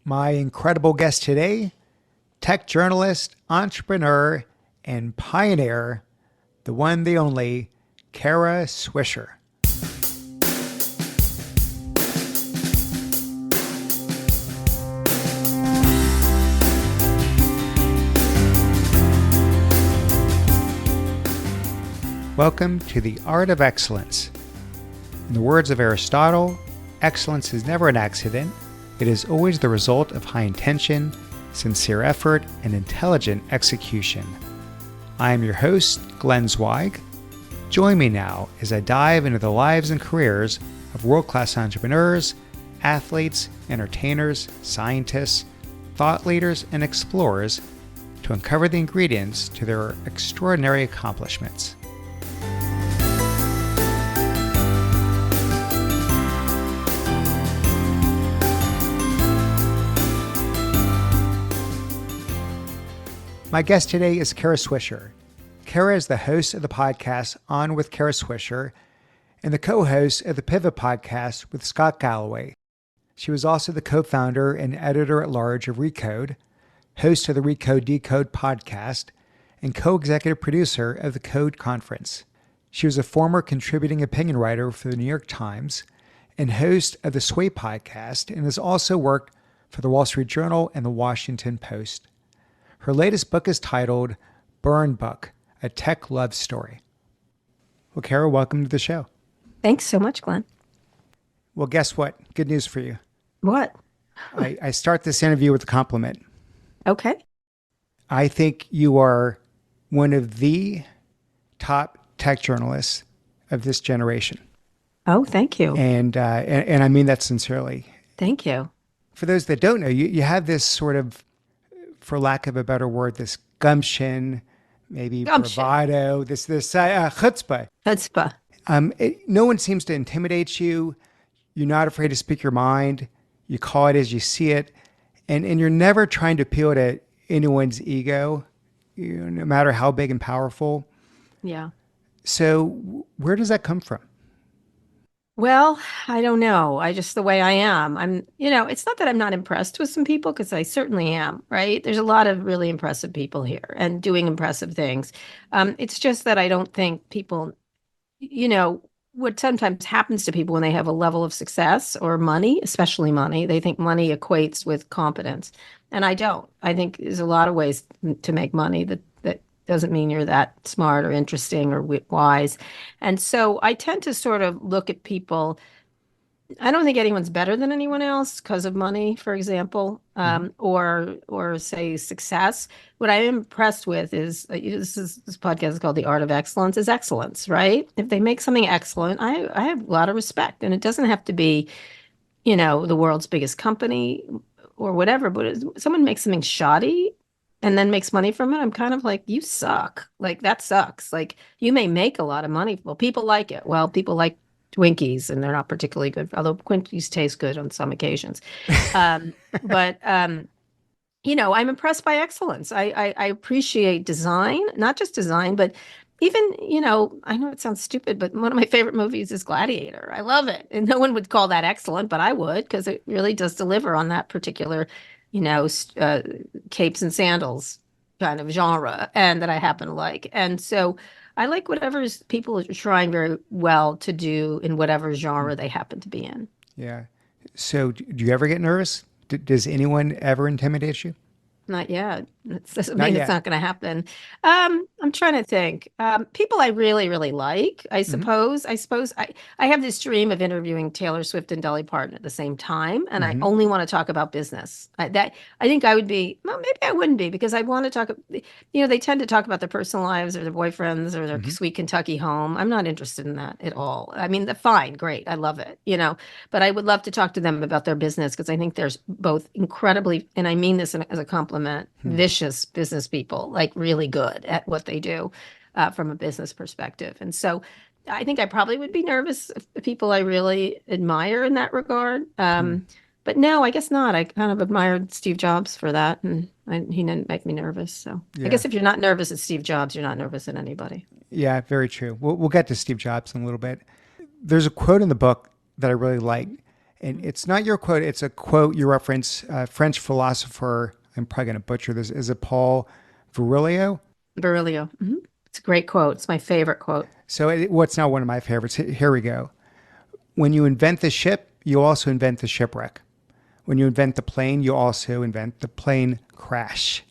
My incredible guest today, tech journalist, entrepreneur, and pioneer, the one, the only, Kara Swisher. Welcome to The Art of Excellence. In the words of Aristotle, excellence is never an accident. It is always the result of high intention, sincere effort, and intelligent execution. I am your host, Glenn Zweig. Join me now as I dive into the lives and careers of world-class entrepreneurs, athletes, entertainers, scientists, thought leaders, and explorers to uncover the ingredients to their extraordinary accomplishments. My guest today is Kara Swisher. Kara is the host of the podcast On with Kara Swisher and the co-host of the Pivot podcast with Scott Galloway. She was also the co-founder and editor-at-large of Recode, host of the Recode Decode podcast, and co-executive producer of the Code Conference. She was a former contributing opinion writer for the New York Times and host of the Sway podcast and has also worked for the Wall Street Journal and the Washington Post. Her latest book is titled Burn Book, A Tech Love Story. Well, Kara, welcome to the show. Thanks so much, Glenn. Well, guess what? Good news for you. What? I start this interview with a compliment. Okay. I think you are one of the top tech journalists of this generation. Oh, thank you. And I mean that sincerely. Thank you. For those that don't know, you have this sort of, for lack of a better word, this gumption, maybe bravado, this chutzpah. Chutzpah. No one seems to intimidate you. You're not afraid to speak your mind. You call it as you see it. And you're never trying to appeal to anyone's ego, no matter how big and powerful. Yeah. So where does that come from? Well, I don't know. The way I am. It's not that I'm not impressed with some people, because I certainly am, right? There's a lot of really impressive people here and doing impressive things. It's just that I don't think people, what sometimes happens to people when they have a level of success or money, especially money, they think money equates with competence. And I don't. I think there's a lot of ways to make money that doesn't mean you're that smart or interesting or wise. And so I tend to sort of look at people. I don't think anyone's better than anyone else because of money, for example, or say success. What I'm impressed with is this podcast is called The Art of Excellence, is excellence, right? If they make something excellent, I have a lot of respect. And it doesn't have to be, the world's biggest company or whatever, but if someone makes something shoddy and then makes money from it, I'm kind of like, you suck. Like, that sucks. Like, you may make a lot of money. Well, people like it. Well, people like Twinkies, and they're not particularly good, although Twinkies taste good on some occasions. But I'm impressed by excellence. I appreciate design, not just design, but even, I know it sounds stupid, but one of my favorite movies is Gladiator. I love it. And no one would call that excellent, but I would, because it really does deliver on that particular capes and sandals kind of genre, and that I happen to like. And so I like whatever people are trying very well to do in whatever genre they happen to be in. Yeah. So do you ever get nervous? Does anyone ever intimidate you? Not yet. It doesn't mean it's not going to happen. I'm trying to think. People I really, really like, I suppose. I have this dream of interviewing Taylor Swift and Dolly Parton at the same time, and I only want to talk about business. I think I would be, well, maybe I wouldn't be, because I want to talk, they tend to talk about their personal lives or their boyfriends or their sweet Kentucky home. I'm not interested in that at all. I mean, fine, great. I love it, but I would love to talk to them about their business, because I think there's both incredibly, and I mean this as a compliment, vicious business people, like really good at what they do from a business perspective. And so I think I probably would be nervous if the people I really admire in that regard. But no, I guess not. I kind of admired Steve Jobs for that, and he didn't make me nervous. So I guess if you're not nervous at Steve Jobs, you're not nervous at anybody. Yeah, very true. We'll get to Steve Jobs in a little bit. There's a quote in the book that I really like, And it's not your quote, it's a quote you reference, French philosopher, I'm probably going to butcher this, is it Paul Virilio? Berlioz. It's a great quote. It's my favorite quote. So what's now one of my favorites? Here we go. When you invent the ship, you also invent the shipwreck. When you invent the plane, you also invent the plane crash.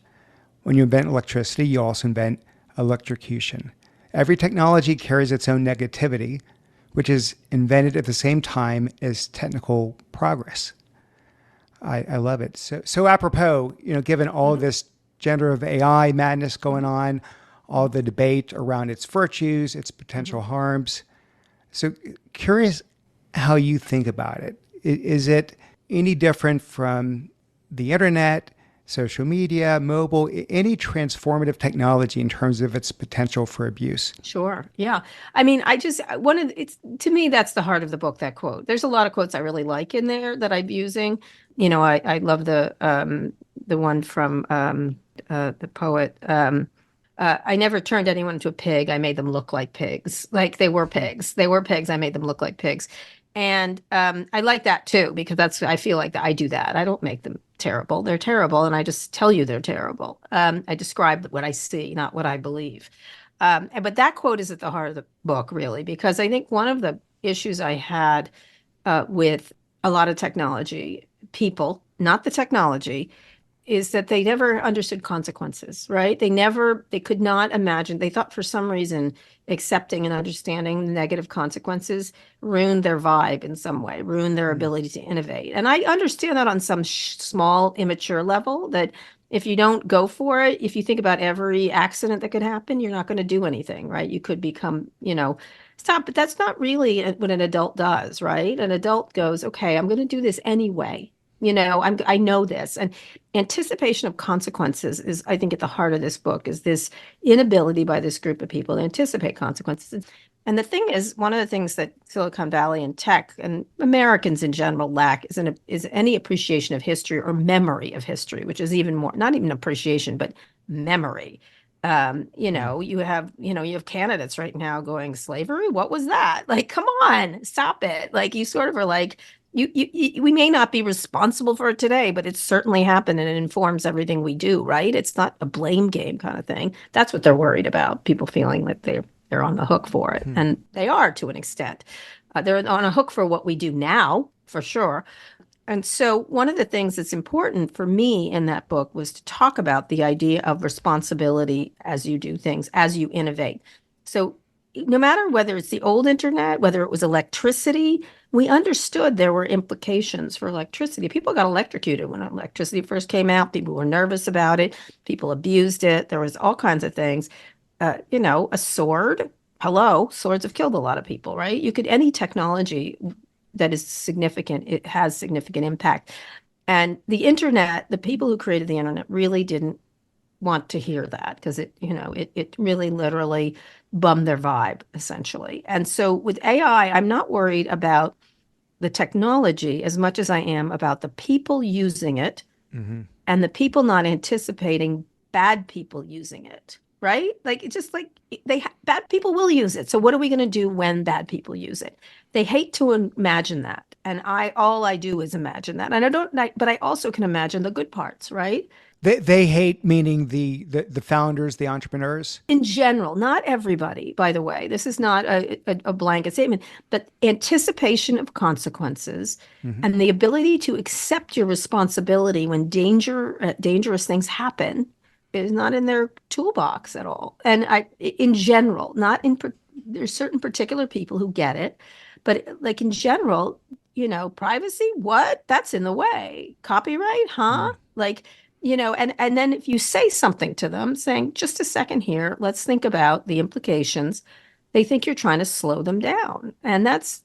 When you invent electricity, you also invent electrocution. Every technology carries its own negativity, which is invented at the same time as technical progress. I love it. So apropos, given all this gender of AI madness going on, all the debate around its virtues, its potential harms. So curious how you think about it. Is it any different from the internet, social media, mobile, any transformative technology in terms of its potential for abuse? Sure. Yeah. I mean, it's to me, that's the heart of the book, that quote. There's a lot of quotes I really like in there that I'm using. I love the one from the poet. I never turned anyone into a pig. I made them look like pigs. Like they were pigs. They were pigs. I made them look like pigs. And I like that too, because I feel like I do that. I don't make them terrible. They're terrible. And I just tell you they're terrible. I describe what I see, not what I believe. But that quote is at the heart of the book, really, because I think one of the issues I had with a lot of technology people, not the technology, is that they never understood consequences, right? They could not imagine. They thought for some reason accepting and understanding negative consequences ruined their vibe in some way, ruined their ability to innovate. And I understand that on some small, immature level, that if you don't go for it, if you think about every accident that could happen, you're not going to do anything, right? You could become, stop. But that's not really what an adult does, right? An adult goes, okay, I'm going to do this anyway. I know this. And anticipation of consequences is, I think, at the heart of this book, is this inability by this group of people to anticipate consequences. And the thing is, one of the things that Silicon Valley and tech and Americans in general lack is any appreciation of history or memory of history, which is even more, not even appreciation, but memory. You have candidates right now going, slavery? What was that? Like, come on, stop it. Like, you sort of are like, we may not be responsible for it today, but it's certainly happened and it informs everything we do, right? It's not a blame game kind of thing. That's what they're worried about, people feeling that they're on the hook for it. And they are, to an extent. They're on a hook for what we do now, for sure. And so one of the things that's important for me in that book was to talk about the idea of responsibility as you do things, as you innovate. So no matter whether it's the old internet, whether it was electricity, we understood there were implications for electricity. People got electrocuted when electricity first came out. People were nervous about it. People abused it. There was all kinds of things. A sword. Hello, swords have killed a lot of people, right? Any technology that is significant, it has significant impact. And the internet, the people who created the internet really didn't want to hear that, because it really literally bummed their vibe, essentially. And so with AI, I'm not worried about the technology as much as I am about the people using it, and the people not anticipating bad people using it, right? Like, it's just like bad people will use it. So what are we going to do when bad people use it? They hate to imagine that. And all I do is imagine that. And but I also can imagine the good parts, right? They hate, meaning the founders, the entrepreneurs? In general, not everybody, by the way. This is not a blanket statement, but anticipation of consequences and the ability to accept your responsibility when dangerous things happen is not in their toolbox at all. And in general, there's certain particular people who get it, but like in general, privacy, what? That's in the way. Copyright, huh? And then if you say something to them saying, just a second here, let's think about the implications, they think you're trying to slow them down. And that's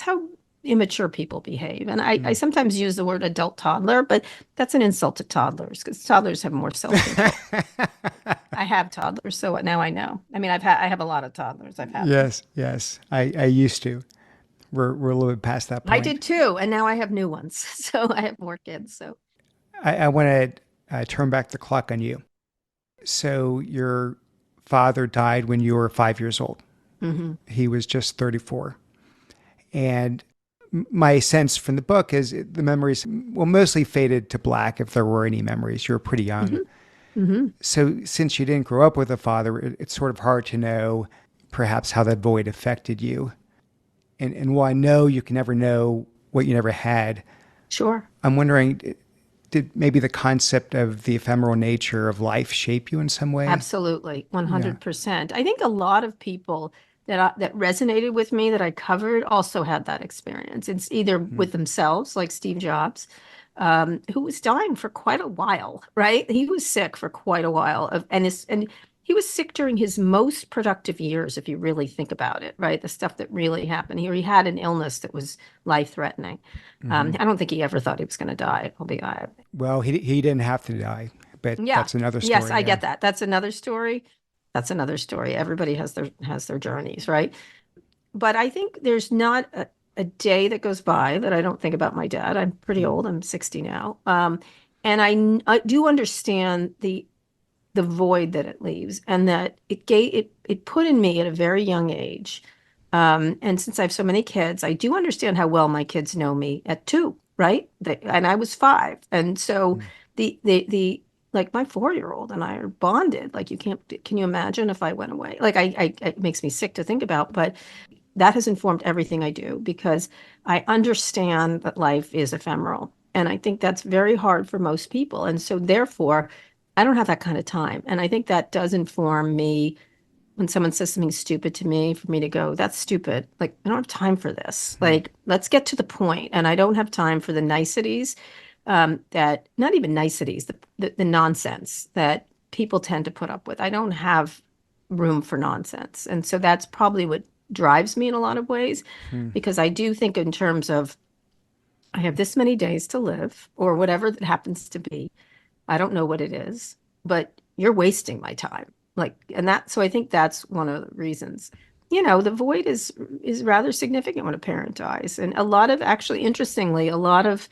how immature people behave. And I sometimes use the word adult toddler, but that's an insult to toddlers, because toddlers have more self-control. I have toddlers, so now I know. I mean, I have a lot of toddlers. I've had them. Yes. I used to. We're a little bit past that point. I did too, and now I have new ones. So I have more kids. So I want to turn back the clock on you. So your father died when you were 5 years old. He was just 34. And my sense from the book is the memories, well, mostly faded to black if there were any memories. You were pretty young. Hmm. So since you didn't grow up with a father, it's sort of hard to know perhaps how that void affected you. And while I know you can never know what you never had, Sure. I'm wondering, did maybe the concept of the ephemeral nature of life shape you in some way? Absolutely, Yeah. 100%. I think a lot of people that resonated with me that I covered also had that experience. It's either Mm. with themselves, like Steve Jobs, who was dying for quite a while, right? He was sick for quite a while and he was sick during his most productive years, if you really think about it, right? The stuff that really happened here. He had an illness that was life-threatening. Hmm. I don't think he ever thought he was going to die. Well, he didn't have to die, but Yeah. that's another Yes, story. I Yeah. get that. That's another story. That's another story. Everybody has their journeys, right? But I think there's not a day that goes by that I don't think about my dad. I'm pretty Mm. old. I'm 60 now. And I do understand the void that it leaves and that it put in me at a very young age. And since I have so many kids, I do understand how well my kids know me at 2, right? And I was 5. And so Mm. the like my 4-year-old and I are bonded. Like can you imagine if I went away? Like it makes me sick to think about, but that has informed everything I do because I understand that life is ephemeral. And I think that's very hard for most people. And so therefore, I don't have that kind of time. And I think that does inform me when someone says something stupid to me, for me to go, that's stupid. Like, I don't have time for this. Mm. Like, let's get to the point. And I don't have time for the niceties that, not even niceties, the nonsense that people tend to put up with. I don't have room for nonsense. And so that's probably what drives me in a lot of ways, Mm. because I do think in terms of, I have this many days to live, or whatever that happens to be. I don't know what it is, but you're wasting my time. Like, and that, so I think that's one of the reasons. The void is rather significant when a parent dies. And actually, interestingly, a lot of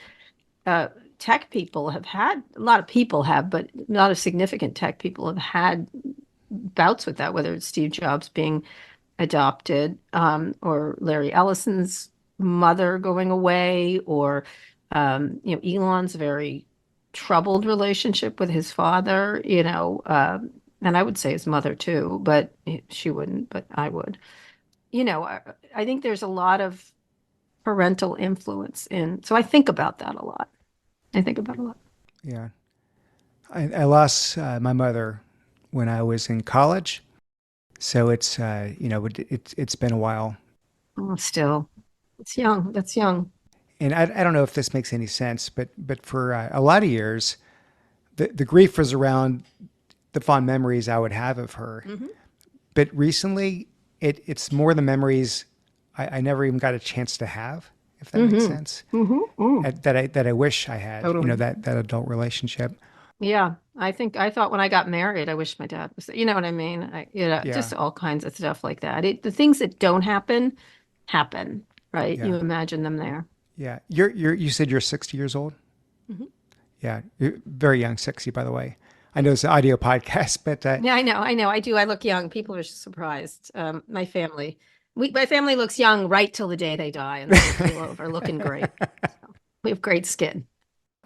uh, tech people have had, a lot of people have, but a lot of significant tech people have had bouts with that, whether it's Steve Jobs being adopted, or Larry Ellison's mother going away, or Elon's very troubled relationship with his father, and I would say his mother too, but she wouldn't, but I would. I think there's a lot of parental influence so I think about that a lot. I think about it a lot. Yeah. I lost my mother when I was in college. So it's been a while. Oh, still, it's young. That's young. And I don't know if this makes any sense, but for a lot of years, the grief was around the fond memories I would have of her. Hmm. But recently, it's more the memories I never even got a chance to have, if that makes Hmm. sense. Hmm. That I wish I had, Totally. that adult relationship. Yeah, I thought when I got married, I wish my dad was there. You know what I mean? Yeah, Just all kinds of stuff like that. The things that don't happen, right? yeah, You imagine them there. yeah. You said you're 60 years old. Hmm. Yeah, you're very young, 60, by the way. I know it's an audio podcast, but Yeah, I know. I do. I look young. People are surprised. My family looks young right till the day they die, and then they keel over, looking great. So, we have great skin.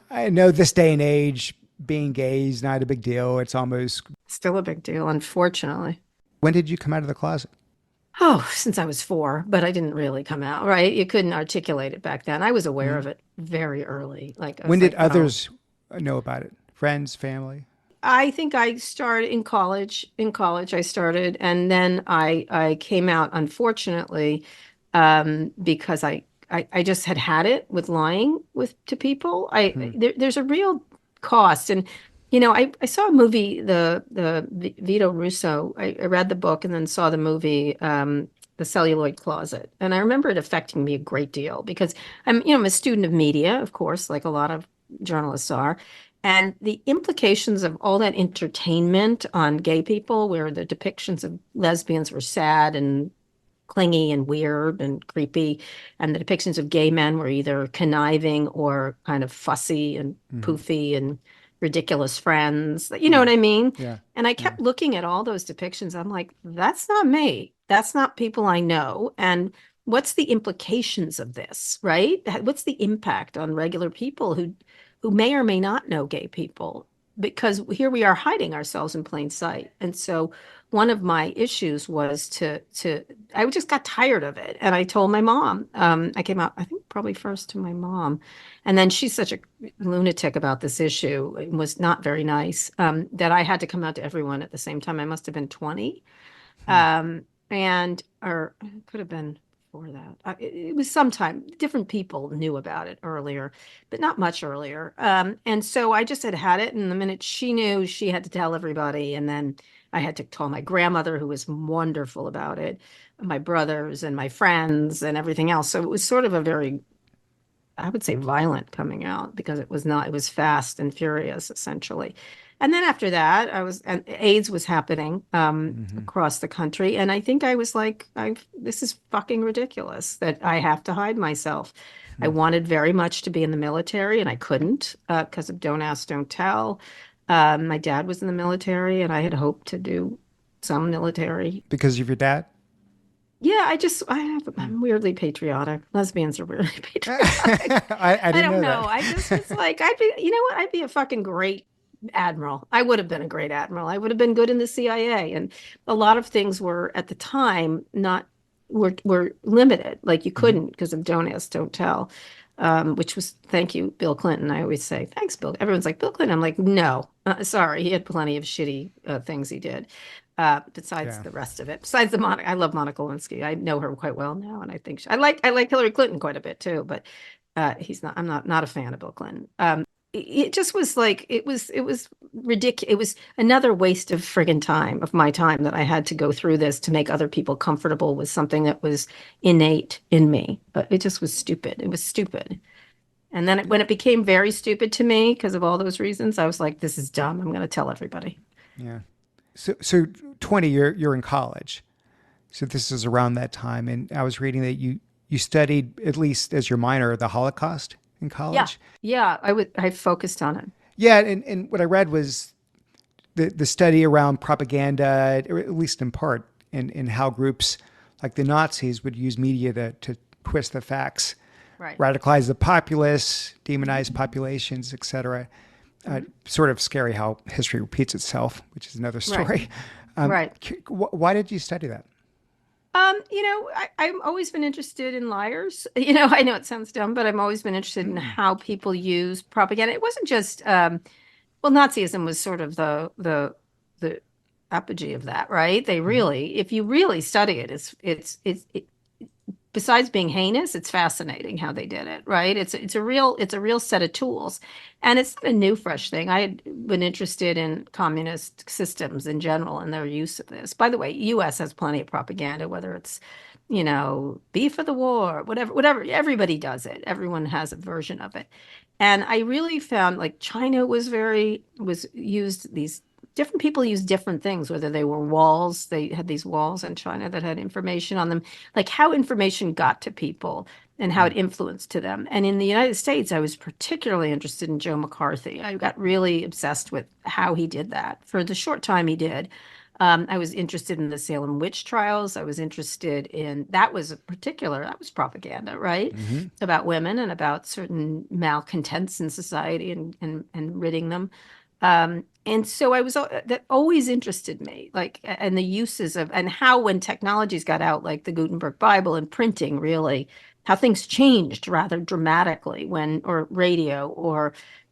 I know this day and age, being gay is not a big deal. It's almost. Still a big deal, unfortunately. When did you come out of the closet? Oh, since I was 4, but I didn't really come out, right? You couldn't articulate it back then. I was aware Mhm. of it very early. Like I When was did like, oh, others know about it? Friends, family? I think I started in college. In college, I started, and then I came out, unfortunately, because I just had it with lying to people. Hmm. There's a real cost, and I saw a movie, the Vito Russo. I read the book and then saw the movie, The Celluloid Closet, and I remember it affecting me a great deal because I'm a student of media, of course, like a lot of journalists are. And the implications of all that entertainment on gay people, where the depictions of lesbians were sad and clingy and weird and creepy, and the depictions of gay men were either conniving or kind of fussy and Hmm. poofy and ridiculous friends. You know Yeah, what I mean? yeah, And I yeah. kept looking at all those depictions. I'm like, that's not me. That's not people I know. And what's the implications of this, right? What's the impact on regular people who may or may not know gay people? Because here we are hiding ourselves in plain sight. And so one of my issues was to I just got tired of it. And I told my mom, I came out, I think probably first to my mom. And then she's such a lunatic about this issue. It was not very nice, that I had to come out to everyone at the same time. I must have been 20. Hmm. And or it could have been before that. It was sometime. Different people knew about it earlier, but not much earlier. And so I just had it, and the minute she knew, she had to tell everybody, and then I had to tell my grandmother, who was wonderful about it, my brothers and my friends and everything else. So it was sort of a very, I would say, violent coming out, because it was not, it was fast and furious essentially. And then after that, and AIDS was happening Hmm. across the country. And I think I was like, this is fucking ridiculous that I have to hide myself. I Hmm. wanted very much to be in the military, and I couldn't because of Don't Ask, Don't Tell. My dad was in the military, and I had hoped to do some military. Because of your dad? Yeah, I'm weirdly patriotic. Lesbians are weirdly patriotic. I I didn't don't know know. that. I just was like, you know what? I'd be a fucking great admiral. I would have been a great admiral. I would have been good in the CIA. And a lot of things were at the time not were limited. Like you Hmm. couldn't because of Don't Ask, Don't Tell. Which was thank you, Bill Clinton. I always say thanks, Bill. Everyone's like Bill Clinton. I'm like, no, sorry. He had plenty of shitty things he did. Besides Yeah. the rest of it, besides I love Monica Lewinsky. I know her quite well now, and I think I like Hillary Clinton quite a bit too. But he's not. I'm not a fan of Bill Clinton. It just was like it was ridiculous. It was another waste of friggin' time of my time that I had to go through this to make other people comfortable with something that was innate in me. But it just was stupid. It was stupid. And then when it became very stupid to me because of all those reasons, I was like, this is dumb. I'm going to tell everybody. Yeah. So 20, you're in college. So this is around that time, and I was reading that you studied, at least as your minor, the Holocaust in Yeah. college. Yeah. I focused on it. Yeah, and what I read was the study around propaganda, or at least in part, in how groups like the Nazis would use media to twist the facts, Right. radicalize the populace, demonize populations, etc. Mhm. Sort of scary how history repeats itself, which is another Right. story. Right. Why did you study that? I've always been interested in liars. I know it sounds dumb, but I've always been interested in how people use propaganda. It wasn't just, well, Nazism was sort of the apogee of that, right? They Mm-hmm. really, if you really study it, besides being heinous, it's fascinating how they did it, right? It's a real set of tools. And it's not a new fresh thing. I had been interested in communist systems in general and their use of this. By the way, US has plenty of propaganda, whether it's, be for the war, whatever, everybody does it. Everyone has a version of it. And I really found like China was used these different people use different things, whether they were walls, they had these walls in China that had information on them, like how information got to people and how it influenced to them. And in the United States, I was particularly interested in Joe McCarthy. I got really obsessed with how he did that for the short time he did. I was interested in the Salem witch trials. I was interested in that that was propaganda, right? Mm-hmm. About women and about certain malcontents in society and ridding them. And so that always interested me, like, and the uses of, and how when technologies got out, like the Gutenberg Bible and printing, really, how things changed rather dramatically or radio,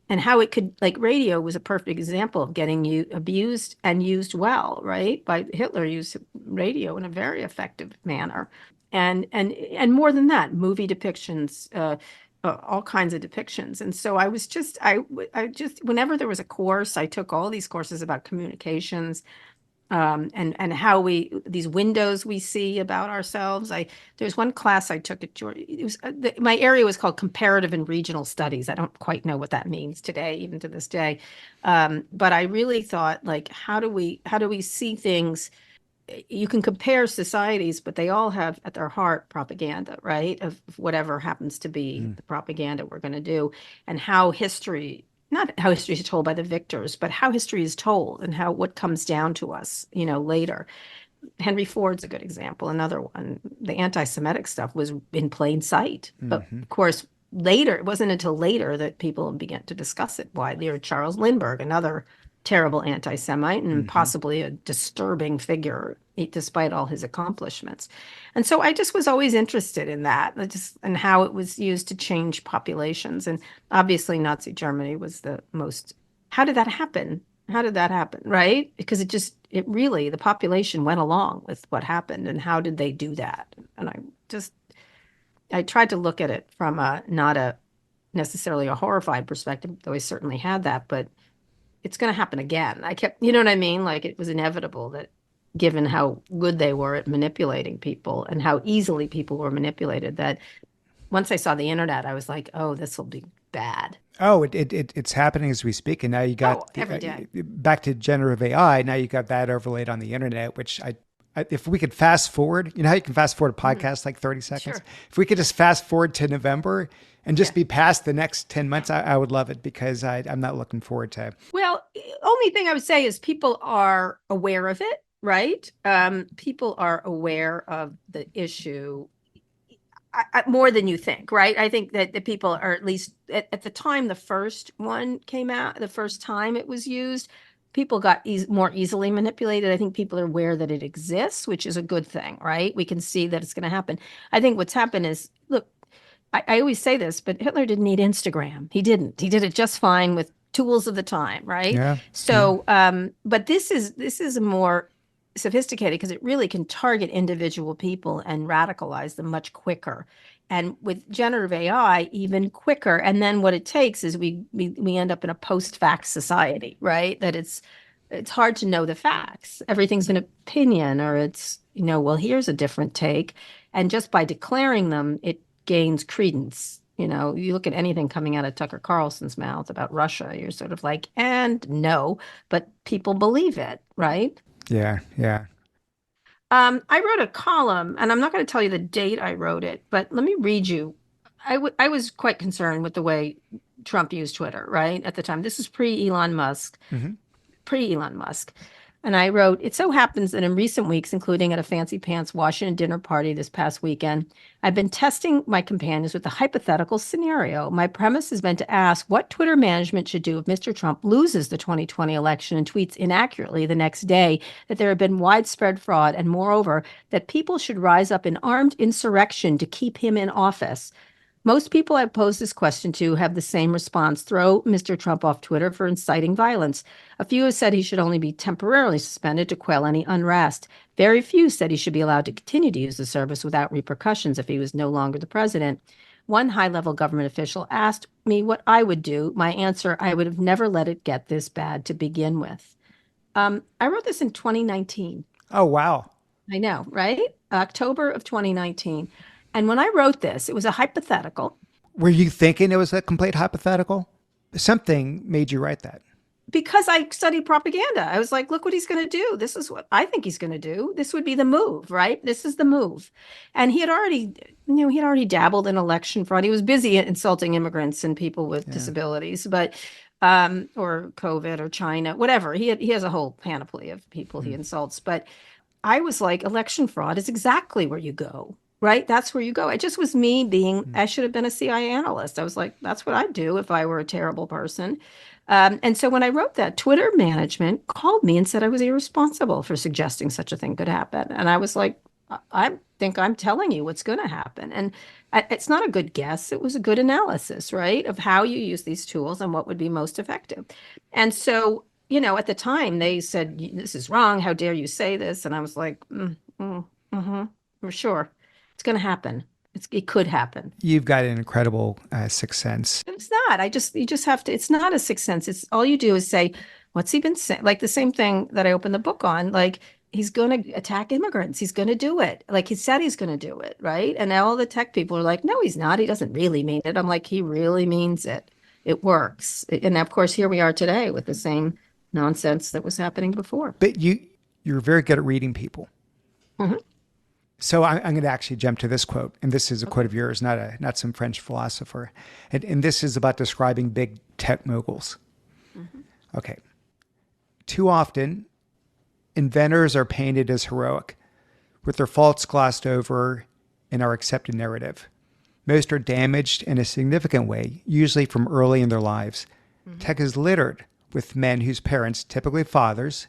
and how it could, like, radio was a perfect example of getting abused and used well, right? Hitler used radio in a very effective manner. And more than that, movie depictions, all kinds of depictions. And so I just whenever there was a course, I took all these courses about communications, and how these windows we see about ourselves. There's one class I took at Georgia. My area was called comparative and regional studies. I don't quite know what that means today, even to this day. But I really thought, like, how do we see things? You can compare societies, but they all have at their heart propaganda, right? Of whatever happens to be Mm. the propaganda we're going to do, and how history, not how history is told by the victors, but how history is told and what comes down to us, later. Henry Ford's a good example. Another one, the anti-Semitic stuff was in plain sight. But of course, later, it wasn't until later that people began to discuss it widely. Or Charles Lindbergh, another terrible anti-Semite and possibly a disturbing figure, despite all his accomplishments. And so I just was always interested in that, and how it was used to change populations. And obviously, Nazi Germany was the most. How did that happen? How did that happen? Right? Because it really, the population went along with what happened. And how did they do that? And I tried to look at it from not a necessarily a horrified perspective, though I certainly had that, but it's going to happen again. I kept, you know what I mean? Like it was inevitable that given how good they were at manipulating people and how easily people were manipulated, that once I saw the internet, I was like, oh, this will be bad. Oh, it's happening as we speak. And now you got every day. Back to generative AI. Now you got that overlaid on the internet, which if we could fast forward, you know how you can fast forward a podcast like 30 seconds? Sure. If we could just fast forward to November and just be past the next 10 months, I would love it, because I'm not looking forward to. Well, only thing I would say is people are aware of it, right? People are aware of the issue more than you think, right? I think that the people are, at least at the time the first one came out, the first time it was used, people got more easily manipulated. I think people are aware that it exists, which is a good thing, right? We can see that it's going to happen. I think what's happened is, look, I always say this, but Hitler didn't need Instagram. He didn't. He did it just fine with tools of the time, right? Yeah. So, but this is a more sophisticated, because it really can target individual people and radicalize them much quicker. And with generative AI, even quicker. And then what it takes is we end up in a post-fact society, right? That it's hard to know the facts. Everything's an opinion, or it's, well, here's a different take. And just by declaring them, it gains credence. You look at anything coming out of Tucker Carlson's mouth about Russia, you're sort of like, and no, but people believe it, right? Yeah, yeah. I wrote a column, and I'm not going to tell you the date I wrote it, but let me read you. I was quite concerned with the way Trump used Twitter, right, at the time. This is pre-Elon Musk. And I wrote, it so happens that in recent weeks, including at a fancy pants Washington dinner party this past weekend, I've been testing my companions with a hypothetical scenario. My premise has been to ask what Twitter management should do if Mr. Trump loses the 2020 election and tweets inaccurately the next day that there had been widespread fraud, and moreover, that people should rise up in armed insurrection to keep him in office. Most people I've posed this question to have the same response: throw Mr. Trump off Twitter for inciting violence. A few have said he should only be temporarily suspended to quell any unrest. Very few said he should be allowed to continue to use the service without repercussions if he was no longer the president. One high-level government official asked me what I would do. My answer: I would have never let it get this bad to begin with. I wrote this in 2019. Oh, wow. I know, right? October of 2019. And when I wrote this, it was a hypothetical. Were you thinking it was a complete hypothetical? Something made you write that. Because I studied propaganda. I was like, look what he's going to do. This is what I think he's going to do. This would be the move, right? This is the move. And he had already dabbled in election fraud. He was busy insulting immigrants and people with disabilities, but or COVID or China, whatever. He has a whole panoply of people he insults. But I was like, election fraud is exactly where you go. Right? That's where you go. It just was me I should have been a CIA analyst. I was like, that's what I'd do if I were a terrible person. And so when I wrote that, Twitter management called me and said I was irresponsible for suggesting such a thing could happen. And I was like, I think I'm telling you what's going to happen. And it's not a good guess. It was a good analysis, right, of how you use these tools and what would be most effective. And so, at the time they said, this is wrong. How dare you say this? And I was like, for sure. It's going to happen. It could happen. You've got an incredible sixth sense. It's not. You just have to. It's not a sixth sense. It's all you do is say, what's he been saying? Like the same thing that I opened the book on. Like he's going to attack immigrants. He's going to do it. Like he said he's going to do it, right? And now all the tech people are like, no, he's not. He doesn't really mean it. I'm like, he really means it. It works. And of course, here we are today with the same nonsense that was happening before. But you're very good at reading people. Mm-hmm. So I'm going to actually jump to this quote, and this is a quote of yours, not some French philosopher. And this is about describing big tech moguls. Mm-hmm. Okay. Too often, Inventors are painted as heroic, with their faults glossed over in our accepted narrative. Most are damaged in a significant way, usually from early in their lives. Tech is littered with men whose parents, typically fathers,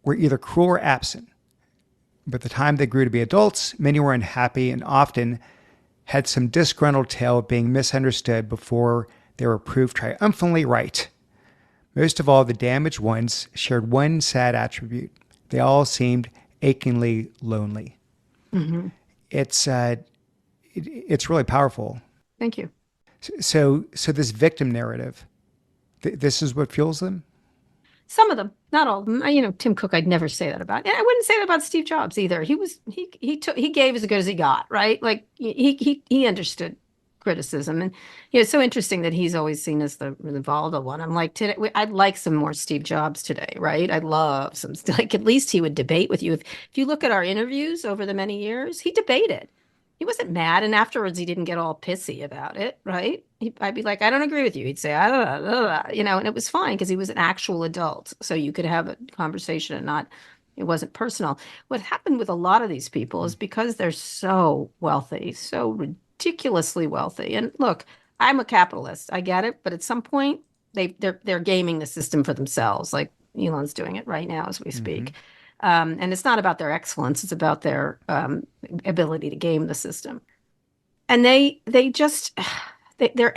were either cruel or absent. By the time they grew to be adults, many were unhappy and often had some disgruntled tale of being misunderstood before they were proved triumphantly right. Most of all, the damaged ones shared one sad attribute. They all seemed achingly lonely. Mm-hmm. It's really powerful. Thank you. So this victim narrative, this is what fuels them? Some of them, not all of them. Tim Cook, I'd never say that about. And I wouldn't say that about Steve Jobs either. He gave as good as he got, right? Like he understood criticism. And it's so interesting that he's always seen as the volatile one. I'm like, today, I'd like some more Steve Jobs today, right? I'd love some, like, at least he would debate with you. If you look at our interviews over the many years, he debated. He wasn't mad, and afterwards he didn't get all pissy about it, right? I'd be like, I don't agree with you. He'd say, I don't know, and it was fine because he was an actual adult, so you could have a conversation and it wasn't personal. What happened with a lot of these people is because they're so wealthy, so ridiculously wealthy. And look, I'm a capitalist, I get it, but at some point they're gaming the system for themselves, like Elon's doing it right now as we speak. And it's not about their excellence; it's about their ability to game the system. And their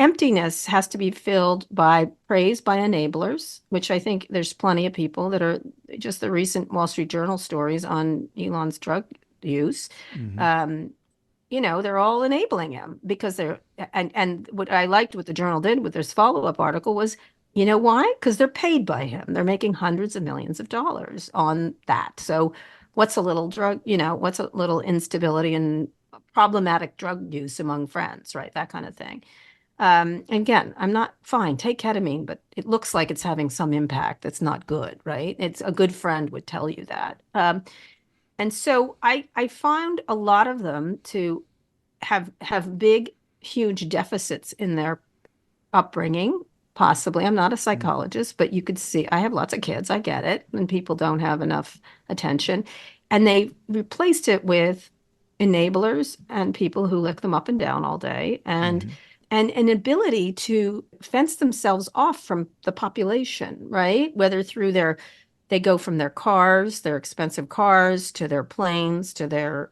emptiness has to be filled by praise by enablers, which I think there's plenty of people that are just the recent Wall Street Journal stories on Elon's drug use. They're all enabling him because and what I liked what the Journal did with this follow-up article was, you know why? Because they're paid by him. They're making hundreds of millions of dollars on that. So what's a little what's a little instability and problematic drug use among friends, right? That kind of thing. Again, I'm not fine. Take ketamine, but it looks like it's having some impact that's not good, right? It's a good friend would tell you that. And so I found a lot of them to have big, huge deficits in their upbringing. Possibly. I'm not a psychologist, but you could see I have lots of kids. I get it. And people don't have enough attention. And they replaced it with enablers and people who lick them up and down all day and an ability to fence themselves off from the population, right? Whether through they go from their cars, their expensive cars, to their planes, to their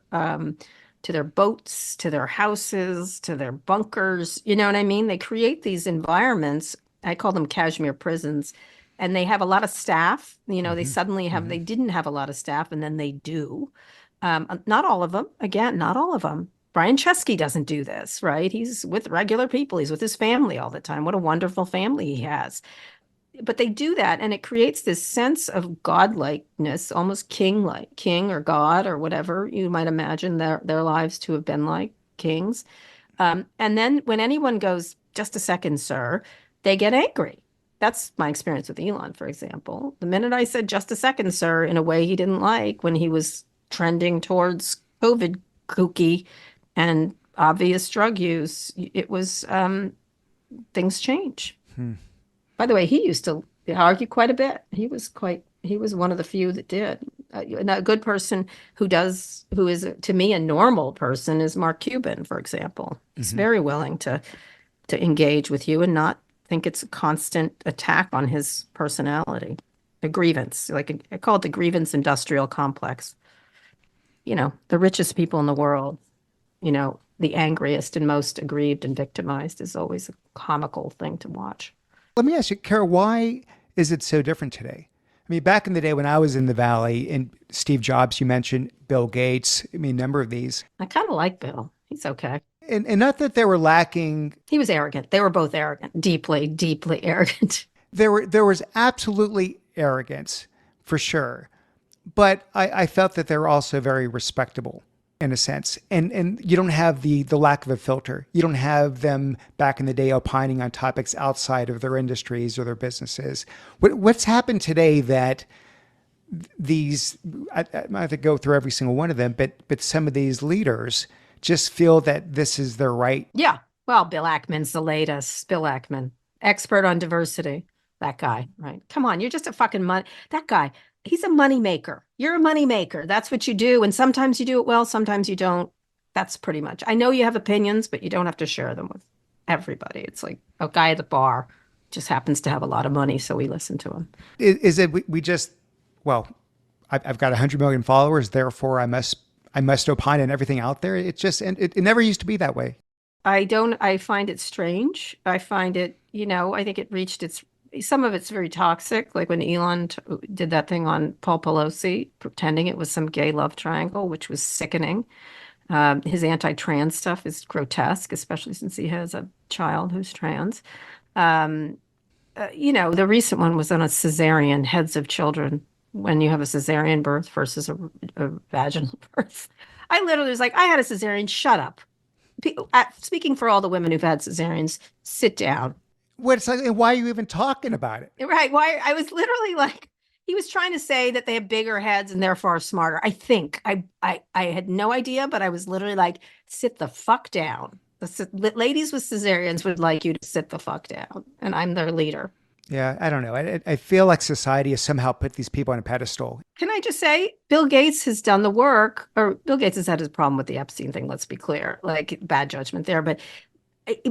boats, to their houses, to their bunkers. You know what I mean? They create these environments. I call them cashmere prisons, and they have a lot of staff. They suddenly they didn't have a lot of staff, and then they do. Not all of them. Again, not all of them. Brian Chesky doesn't do this, right? He's with regular people. He's with his family all the time. What a wonderful family he has. But they do that, and it creates this sense of godlikeness, almost king-like, king or god or whatever you might imagine their lives to have been like, kings. And then when anyone goes, just a second, sir, they get angry. That's my experience with Elon, for example. The minute I said, just a second, sir, in a way he didn't like when he was trending towards COVID kooky and obvious drug use, it was things change. By the way, he used to argue quite a bit. He was one of the few that did. A good person who is, to me, a normal person is Mark Cuban, for example. He's very willing to engage with you and not think it's a constant attack on his personality. A grievance, I call it the grievance industrial complex. The richest people in the world, the angriest and most aggrieved and victimized is always a comical thing to watch. Let me ask you, Kara, why is it so different today? I mean, back in the day when I was in the Valley, and Steve Jobs, you mentioned, Bill Gates, a number of these. I kind of like Bill. He's okay. And not that they were lacking. He was arrogant. They were both arrogant, deeply, deeply arrogant. There was absolutely arrogance, for sure. But I felt that they were also very respectable in a sense. And you don't have the lack of a filter. You don't have them back in the day opining on topics outside of their industries or their businesses. What's happened today that these, I might have to go through every single one of them, but some of these leaders just feel that this is their right. Yeah. Well, Bill Ackman's the latest. Bill Ackman, expert on diversity. That guy, right? Come on, you're just a fucking that guy. He's a money maker. You're a moneymaker. That's what you do. And sometimes you do it well, sometimes you don't. That's pretty much. I know you have opinions, but you don't have to share them with everybody. It's like a guy at the bar just happens to have a lot of money, so we listen to him. Is it we just, well, I've got 100 million followers, therefore I must opine on everything out there. It's just, and it never used to be that way. I find it strange. I find it, I think it reached some of it's very toxic, like when Elon did that thing on Paul Pelosi, pretending it was some gay love triangle, which was sickening. His anti-trans stuff is grotesque, especially since he has a child who's trans. Um, the recent one was on a cesarean, heads of children, when you have a cesarean birth versus a vaginal birth. I literally was like, I had a cesarean, shut up. Speaking for all the women who've had cesareans, sit down. What's like, and why are you even talking about it? Right. Why? I was literally like, he was trying to say that they have bigger heads and therefore are smarter. I think I had no idea, but I was literally like, sit the fuck down. The ladies with cesareans would like you to sit the fuck down, and I'm their leader. Yeah, I don't know. I feel like society has somehow put these people on a pedestal. Can I just say, Bill Gates has done the work, or Bill Gates has had his problem with the Epstein thing, let's be clear, like bad judgment there. But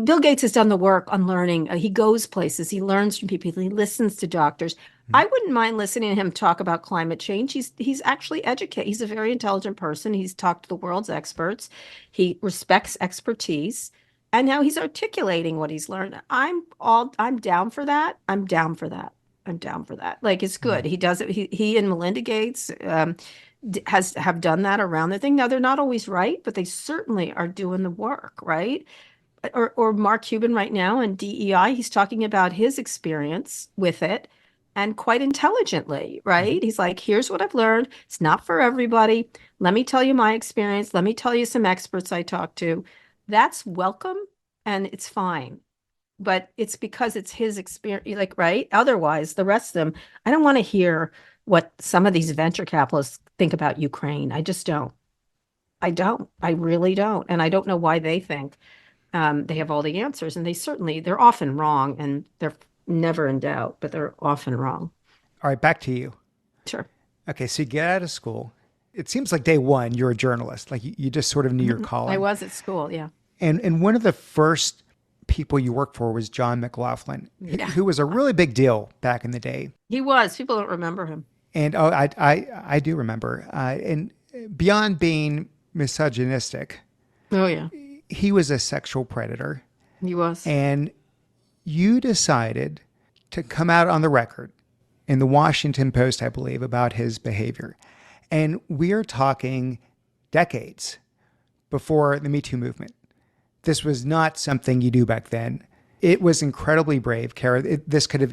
Bill Gates has done the work on learning. He goes places, he learns from people, he listens to doctors. I wouldn't mind listening to him talk about climate change. He's actually educated. He's a very intelligent person. He's talked to the world's experts. He respects expertise. And now he's articulating what he's learned. I'm down for that. I'm down for that. I'm down for that. Like, it's good. He does it. He and Melinda Gates have done that around the thing. Now, they're not always right, but they certainly are doing the work, right? Or Mark Cuban right now in DEI, he's talking about his experience with it, and quite intelligently, right? He's like, here's what I've learned. It's not for everybody. Let me tell you my experience. Let me tell you some experts I talked to. That's welcome and it's fine. But it's because it's his experience, like, right? Otherwise, the rest of them, I don't want to hear what some of these venture capitalists think about Ukraine. I just don't. I don't. I really don't. And I don't know why they think they have all the answers. And they're often wrong, and they're never in doubt, but they're often wrong. All right, back to you. Sure. Okay, so you get out of school. It seems like day one, you're a journalist. Like you just sort of knew your calling. I was at school, yeah. And one of the first people you worked for was John McLaughlin, who was a really big deal back in the day. He was. People don't remember him. And I do remember. And beyond being misogynistic, oh yeah, he was a sexual predator. He was. And you decided to come out on the record in the Washington Post, I believe, about his behavior. And we are talking decades before the Me Too movement. This was not something you do back then. It was incredibly brave, Kara. This could have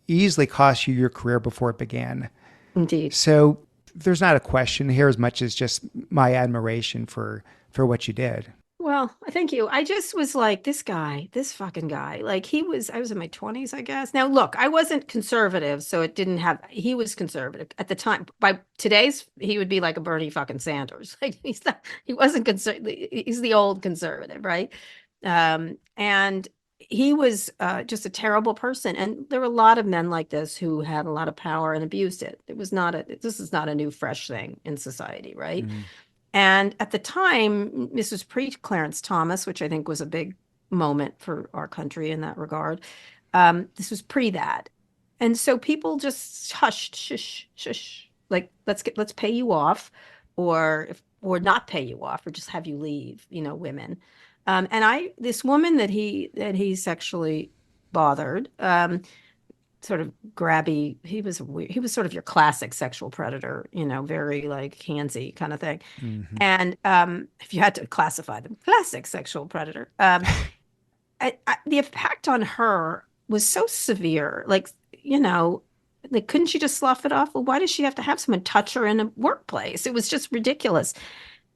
easily cost you your career before it began. Indeed. So there's not a question here as much as just my admiration for what you did. Well, thank you. I just was like, this fucking guy, like I was in my 20s, I guess. Now, look, I wasn't conservative, so he was conservative at the time. By today's, he would be like a Bernie fucking Sanders. Like he wasn't conservative. He's the old conservative, right? And he was just a terrible person. And there were a lot of men like this who had a lot of power and abused it. This is not a new, fresh thing in society, right? Mm-hmm. And at the time, this was pre-Clarence Thomas, which I think was a big moment for our country in that regard. This was pre that. And so people just hushed, shush, like, let's pay you off, or not pay you off, or just have you leave, women. And this woman that he sexually bothered, sort of grabby. He was sort of your classic sexual predator, very like handsy kind of thing. Mm-hmm. And if you had to classify them, classic sexual predator. The effect on her was so severe. Like, couldn't she just slough it off? Well, why does she have to have someone touch her in a workplace? It was just ridiculous.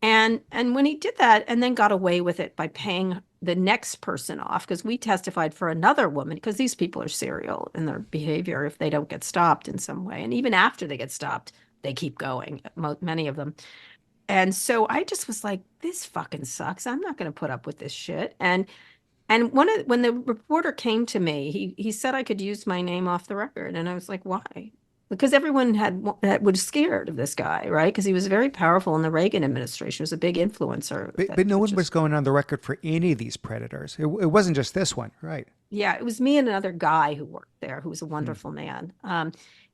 And when he did that and then got away with it by paying the next person off, because we testified for another woman, because these people are serial in their behavior if they don't get stopped in some way. And even after they get stopped, they keep going, many of them. And so I just was like, this fucking sucks. I'm not going to put up with this shit. And when the reporter came to me, he said I could use my name off the record. And I was like, why? because everyone was scared of this guy, right? Because he was very powerful in the Reagan administration. He was a big influencer. But no one was going on the record for any of these predators. It wasn't just this one, right? Yeah, it was me and another guy who worked there who was a Hmm. wonderful man.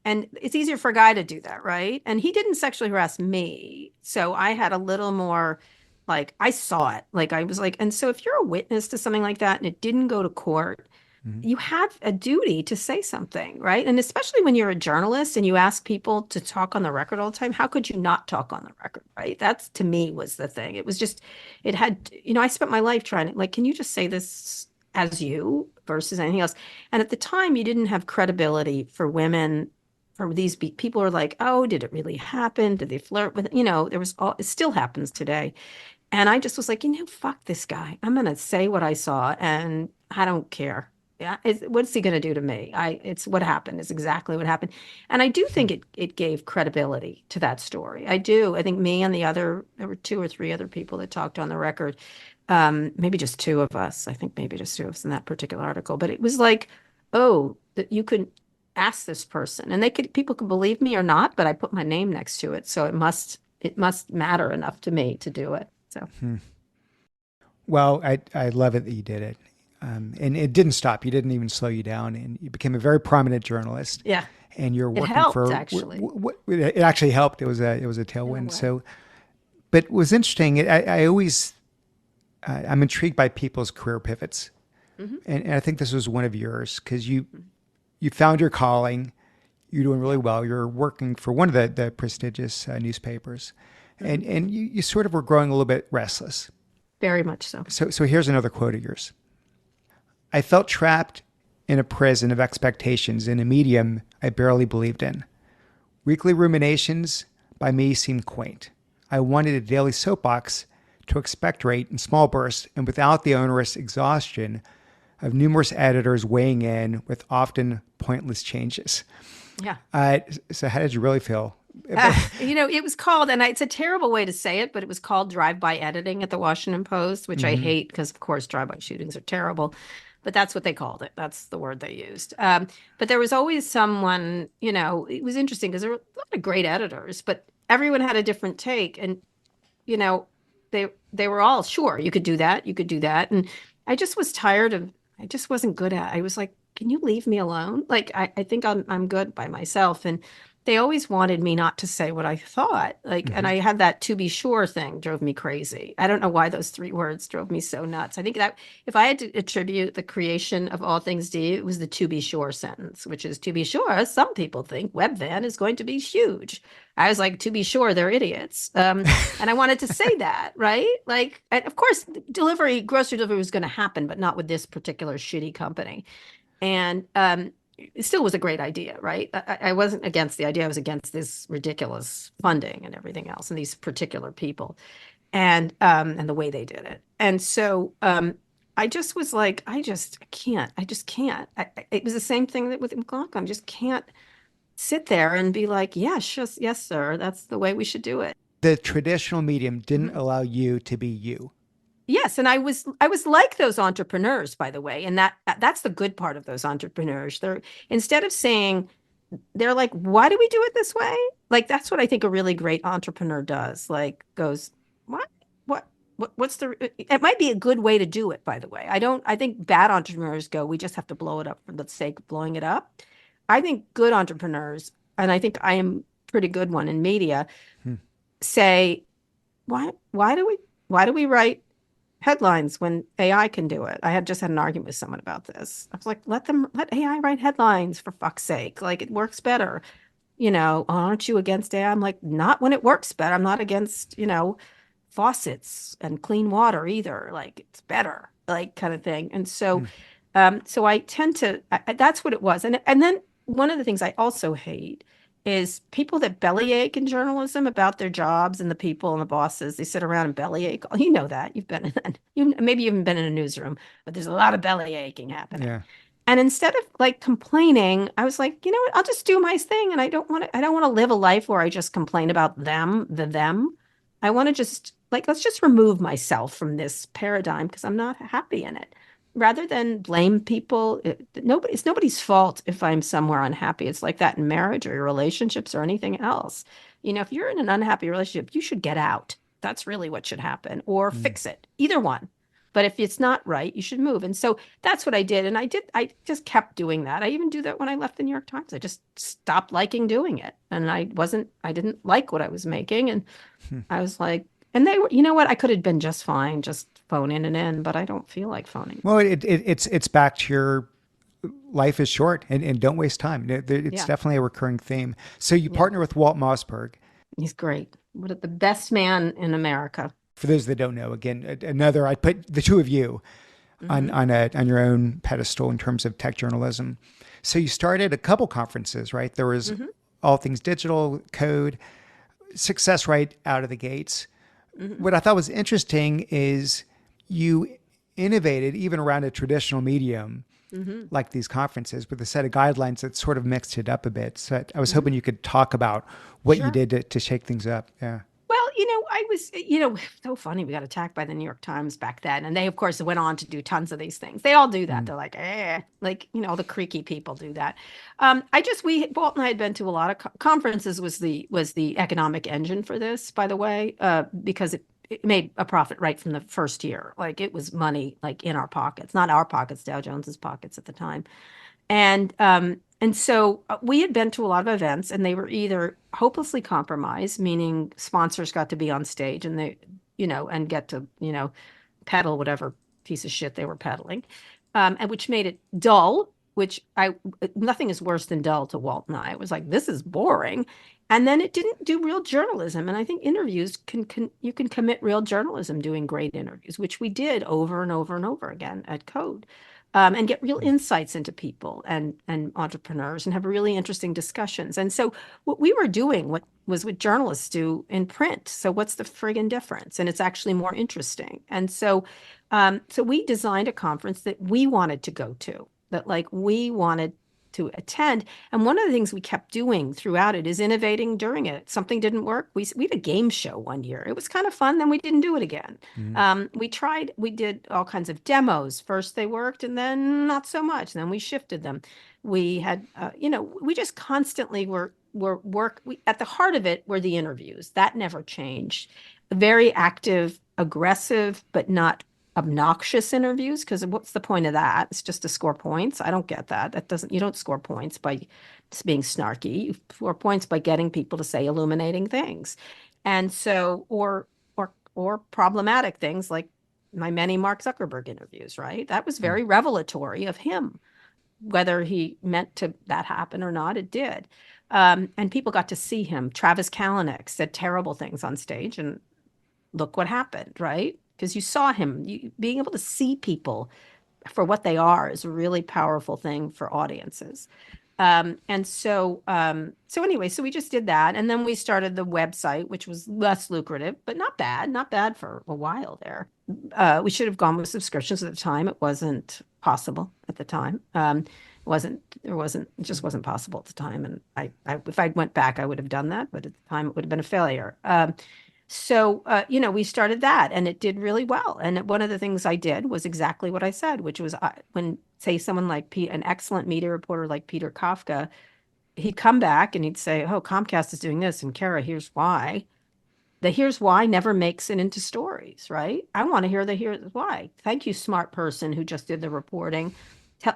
And it's easier for a guy to do that, right? And he didn't sexually harass me. So I had a little more like I saw it. Like I was like, and so if you're a witness to something like that and it didn't go to court, Hmm. you have a duty to say something, right? And especially when you're a journalist and you ask people to talk on the record all the time, how could you not talk on the record, right? That's to me was the thing. It was just, it had, I spent my life trying to, like, can you just say this as you versus anything else? And at the time, you didn't have credibility for women. For these people are like, oh, did it really happen? Did they flirt with, there was all, it still happens today. And I just was like, fuck this guy. I'm going to say what I saw and I don't care. Yeah, what's he going to do to me? It's what happened. It's exactly what happened. And I do think it gave credibility to that story. I do. I think me and there were two or three other people that talked on the record. Maybe just two of us. I think maybe just two of us in that particular article. But it was like, oh, that you could ask this person and people could believe me or not, but I put my name next to it. So it must matter enough to me to do it. So. Hmm. Well, I love it that you did it. And it didn't stop. You didn't even slow you down. And you became a very prominent journalist. Yeah, And you're it working helped for actually. it actually helped. It was a In a tailwind. way. So, but it was interesting. I always I'm intrigued by people's career pivots, Hmm. and I think this was one of yours because you found your calling. You're doing really Yeah. well. You're working for one of the prestigious newspapers, Hmm. and you sort of were growing a little bit restless. Very much so. So here's another quote of yours. I felt trapped in a prison of expectations in a medium I barely believed in. Weekly ruminations by me seemed quaint. I wanted a daily soapbox to expectorate in small bursts and without the onerous exhaustion of numerous editors weighing in with often pointless changes. Yeah. So how did you really feel? It was called, and it's a terrible way to say it, but it was called drive-by editing at the Washington Post, which I Hmm. hate because, of course, drive-by shootings are terrible. But that's what they called it. That's the word they used. But there was always someone, it was interesting because there were a lot of great editors, but everyone had a different take. And, you know, they were all sure you could do that, you could do that. And I just was tired of, I just wasn't good at, I was like, can you leave me alone? Like, I think I'm good by myself. And they always wanted me not to say what I thought. Like, and Hmm. I had that to be sure thing drove me crazy. I don't know why those three words drove me so nuts. I think that if I had to attribute the creation of all things D, it was the to be sure sentence, which is to be sure, some people think Webvan is going to be huge. I was like, to be sure, they're idiots. And I wanted to say that, right? Like, and of course, grocery delivery was going to happen, but not with this particular shitty company. And it still was a great idea, right? I wasn't against the idea. I was against this ridiculous funding and everything else, and these particular people, and the way they did it. And so I just was like, I can't. I just can't. It was the same thing that with McCormack. I just can't sit there and be like, yes, yes, yes, sir. That's the way we should do it. The traditional medium didn't Mhm. allow you to be you. Yes, and I was like those entrepreneurs, by the way, and that's the good part of those entrepreneurs. They're instead of saying they're like, why do we do it this way? Like that's what I think a really great entrepreneur does. Like goes, what, what, what's the? It might be a good way to do it, by the way. I think bad entrepreneurs go, we just have to blow it up for the sake of blowing it up. I think good entrepreneurs, and I think I am pretty good one in media, Hmm. say, why do we write headlines when AI can do it? I had just had an argument with someone about this. I was like, let AI write headlines for fuck's sake. Like it works better. Aren't you against AI? I'm like, not when it works better. I'm not against, faucets and clean water either. Like it's better, like kind of thing. And so, Hmm. so I tend to, that's what it was. And then one of the things I also hate is people that bellyache in journalism about their jobs and the people and the bosses. They sit around and bellyache. You know that you've been in, maybe you haven't been in a newsroom, but there's a lot of bellyaching happening. Yeah. And instead of like complaining, I was like, you know what? I'll just do my thing. And I don't want to live a life where I just complain about them. I want to just like, let's just remove myself from this paradigm because I'm not happy in it. rather than blame people, it's nobody's fault if I'm somewhere unhappy. It's like that in marriage or your relationships or anything else. If you're in an unhappy relationship, you should get out. That's really what should happen, or Mm. fix it, either one. But if it's not right, you should move. And so that's what I did. And I just kept doing that. I even do that when I left the New York Times. I just stopped liking doing it. And I didn't like what I was making. And Hmm. I was like, and they were, you know what? I could have been just fine, just phone in and in, but I don't feel like phoning. Well, it's back to your life is short and don't waste time. It's Yeah. definitely a recurring theme. So you Yeah. partner with Walt Mossberg. He's great. What the best man in America. For those that don't know, again, another, I put the two of you Hmm. on your own pedestal in terms of tech journalism. So you started a couple conferences, right? There was Hmm. All Things Digital, Code, success right out of the gates. Hmm. What I thought was interesting is you innovated even around a traditional medium Hmm. like these conferences with a set of guidelines that sort of mixed it up a bit. So I was Hmm. hoping you could talk about what you Sure. did to shake things up. Yeah. Well, I was, so funny. We got attacked by the New York Times back then. And they, of course, went on to do tons of these things. They all do that. Mm. They're like, like, the creaky people do that. Walt and I had been to a lot of conferences was the economic engine for this, by the way, because it made a profit right from the first year. Like it was money like in our pockets, not our pockets, Dow Jones's pockets at the time. And so we had been to a lot of events, and they were either hopelessly compromised, meaning sponsors got to be on stage and and get to, peddle whatever piece of shit they were peddling, and which made it dull. Nothing is worse than dull to Walt and I. It was like, this is boring. And then it didn't do real journalism. And I think interviews you can commit real journalism doing great interviews, which we did over and over and over again at Code, and get real insights into people and entrepreneurs and have really interesting discussions. And so what we were doing, what journalists do in print. So what's the friggin' difference? And it's actually more interesting. And so we designed a conference that we wanted to go to, that like we wanted to attend. And one of the things we kept doing throughout it is innovating during it. Something didn't work. We had a game show one year. It was kind of fun. Then we didn't do it again. Mm. We did all kinds of demos. First they worked and then not so much. And then we shifted them. We had, we just constantly at the heart of it were the interviews. That never changed. Very active, aggressive, but not obnoxious interviews, because what's the point of that? It's just to score points. I don't get that. You don't score points by just being snarky. You score points by getting people to say illuminating things. And so, or problematic things like my many Mark Zuckerberg interviews, right? That was Mm. very revelatory of him. Whether he meant to that happen or not, it did. And people got to see him. Travis Kalanick said terrible things on stage, and look what happened, right? Because you saw him. Being able to see people for what they are is a really powerful thing for audiences. So anyway, so we just did that. And then we started the website, which was less lucrative, but not bad for a while there. We should have gone with subscriptions at the time. It wasn't possible at the time. It just wasn't possible at the time. And if I went back, I would have done that. But at the time, it would have been a failure. We started that and it did really well. And one of the things I did was exactly what I said, which was when, say, someone like an excellent media reporter like Peter Kafka, he'd come back and he'd say, oh, Comcast is doing this. And Kara, here's why. The here's why never makes it into stories, right? I want to hear the here's why. Thank you, smart person who just did the reporting.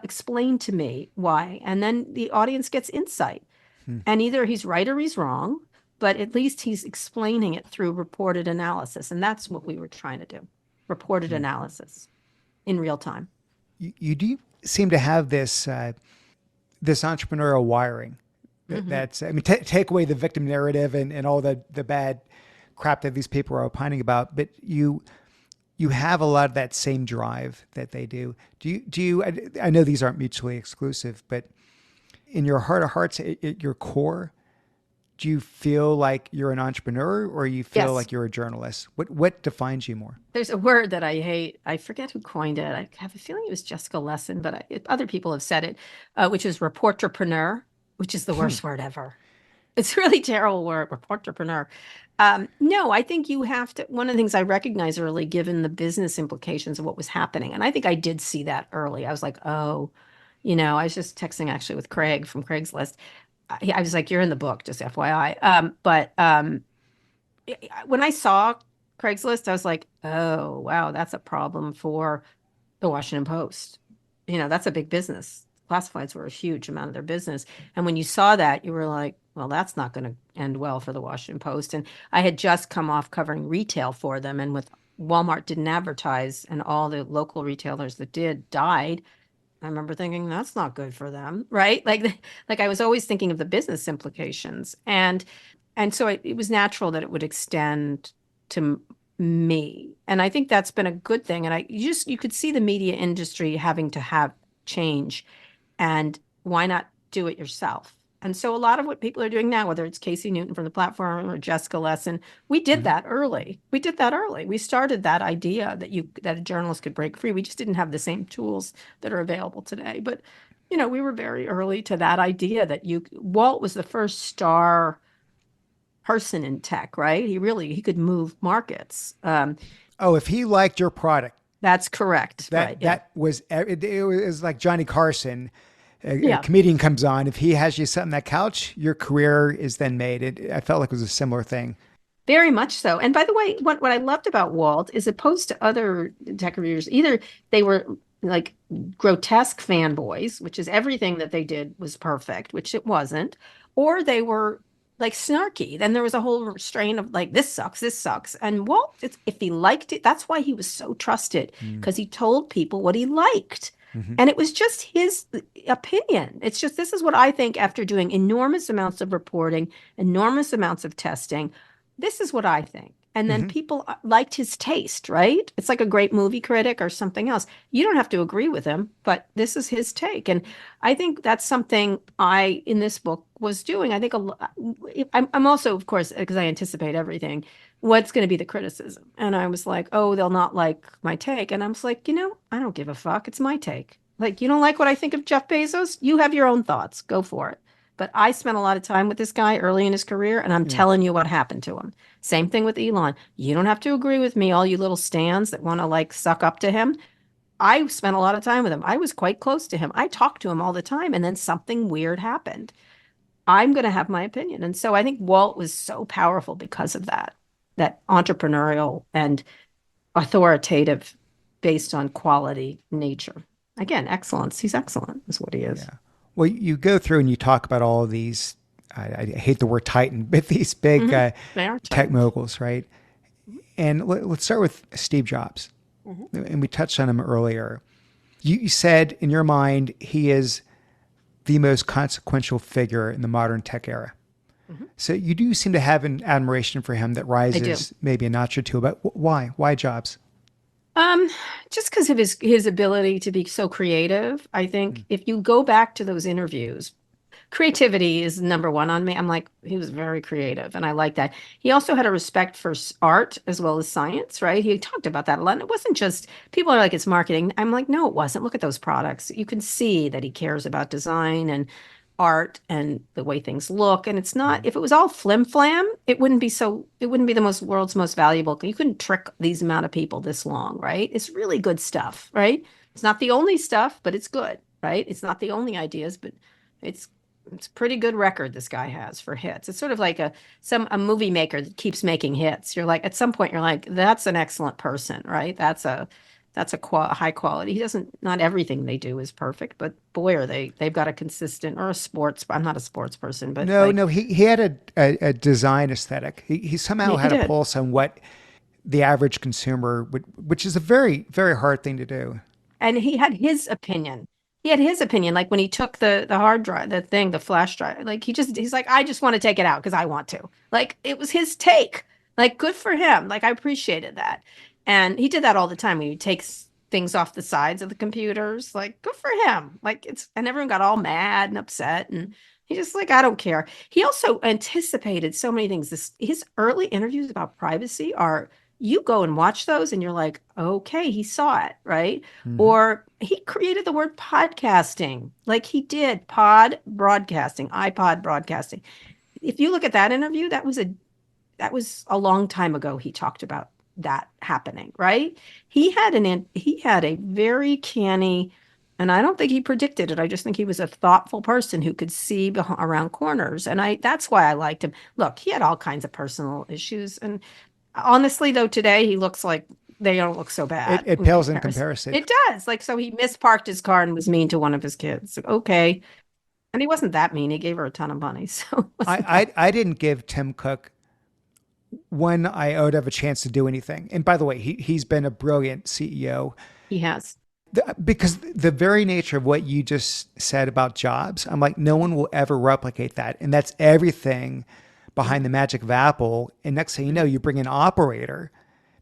Explain to me why. And then the audience gets insight. Mm. And either he's right or he's wrong, but at least he's explaining it through reported analysis. And that's what we were trying to do, reported Mm. analysis in real time. You do seem to have this entrepreneurial wiring. Hmm. That's, I mean, take away the victim narrative and all the bad crap that these people are opining about, but you have a lot of that same drive that they do. I know these aren't mutually exclusive, but in your heart of hearts, at your core, do you feel like you're an entrepreneur or you feel Yes. like you're a journalist? What defines you more? There's a word that I hate. I forget who coined it. I have a feeling it was Jessica Lesson, but other people have said it, which is reporterpreneur, which is the Hmm. worst word ever. It's a really terrible word, reporterpreneur. No, I think you have to. One of the things I recognized early, given the business implications of what was happening, and I think I did see that early. I was like, oh, I was just texting actually with Craig from Craigslist. I was like, you're in the book, just FYI. When I saw Craigslist, I was like, oh, wow, that's a problem for the Washington Post. That's a big business. Classifieds were a huge amount of their business. And when you saw that, you were like, well, that's not going to end well for the Washington Post. And I had just come off covering retail for them. And with Walmart didn't advertise, and all the local retailers that did died. I remember thinking that's not good for them, right? Like I was always thinking of the business implications, and so it was natural that it would extend to me, and I think that's been a good thing. And you could see the media industry having to have change, and why not do it yourself? And so a lot of what people are doing now, whether it's Casey Newton from the platform or Jessica Lesson, we did that early. We did that early. We started that idea that a journalist could break free. We just didn't have the same tools that are available today. But, we were very early to that idea that Walt was the first star person in tech, right? He could move markets. Oh, if he liked your product, That's correct. that Right. Yeah. that was it was like Johnny Carson. A Yeah. comedian comes on. If he has you sit on that couch, your career is then made. I felt like it was a similar thing. Very much so. And by the way, what I loved about Walt is opposed to other tech reviewers, either they were like grotesque fanboys, which is everything that they did was perfect, which it wasn't, or they were like snarky. Then there was a whole strain of like, this sucks, this sucks. And Walt, if he liked it, that's why he was so trusted, because he told people what he liked. Mm-hmm. And it was just his opinion. It's just, this is what I think after doing enormous amounts of reporting, enormous amounts of testing. This is what I think. And then Mm-hmm. people liked his taste, right? It's like a great movie critic or something else. You don't have to agree with him, but this is his take. And I think that's something in this book, was doing. I think I'm also, of course, because I anticipate everything, what's going to be the criticism. And I was like, oh, they'll not like my take. And I was like, I don't give a fuck. It's my take. Like, you don't like what I think of Jeff Bezos? You have your own thoughts. Go for it. But I spent a lot of time with this guy early in his career, and I'm Yeah. telling you what happened to him. Same thing with Elon. You don't have to agree with me, all you little stands that want to like suck up to him. I spent a lot of time with him. I was quite close to him. I talked to him all the time, and then something weird happened. I'm going to have my opinion. And so I think Walt was so powerful because of that entrepreneurial and authoritative based on quality nature. Again, excellence. He's excellent, is what he is. Yeah. Well, you go through and you talk about all of these. I hate the word titan, but these big They are tech moguls, right? And let's start with Steve Jobs. And we touched on him earlier. You said in your mind he is the most consequential figure in the modern tech era. So you do seem to have an admiration for him that rises maybe a notch or two. But why? Why Jobs? Just because of his ability to be so creative. I think if you go back to those interviews, creativity is number one on me. I'm like, he was very creative, and I like that. He also had a respect for art as well as science, right? He talked about that a lot. And it wasn't just, people are like, it's marketing. I'm like, no, it wasn't. Look at those products. You can see that he cares about design and art and the way things look. And it's not, if it was all flim flam, it wouldn't be the world's most valuable. You couldn't trick these amount of people this long, right? It's really good stuff, right? It's not the only stuff, but it's good, right? It's not the only ideas, but it's a pretty good record this guy has for hits. It's sort of like a movie maker that keeps making hits. You're like, at some point you're like, that's an excellent person, right? That's a high quality. Not everything they do is perfect, but boy, they've got a consistent, or a sports. I'm not a sports person, but No, he had a design aesthetic. He somehow had a pulse on what the average consumer would, which is a very, very hard thing to do. And he had his opinion. Like when he took the hard drive, the flash drive, like he's like, I just want to take it out because I want to. Like, it was his take. Like, good for him. Like, I appreciated that. And he did that all the time. He takes things off the sides of the computers. Like, good for him. Like, and everyone got all mad and upset. And he just like, I don't care. He also anticipated so many things. His early interviews about privacy you go and watch those and you're like, okay, he saw it, right? Or he created the word podcasting, like he did iPod broadcasting. If you look at that interview, that was that was a long time ago he talked about that happening, right? He had a very canny, and I don't think he predicted it. I just think he was a thoughtful person who could see around corners. And that's why I liked him. Look, he had all kinds of personal issues. And honestly, though, today he looks like they don't look so bad It in pales in comparison. comparison. It does. Like, so he misparked his car and was mean to one of his kids. Okay. And he wasn't that mean. He gave her a ton of money. So it wasn't that. I didn't give Tim Cook one iota of a chance to do anything. And by the way, he's been a brilliant CEO. He has. Because the very nature of what you just said about Jobs, I'm like, no one will ever replicate that. And that's everything behind the magic of Apple. And next thing you know, you bring an operator.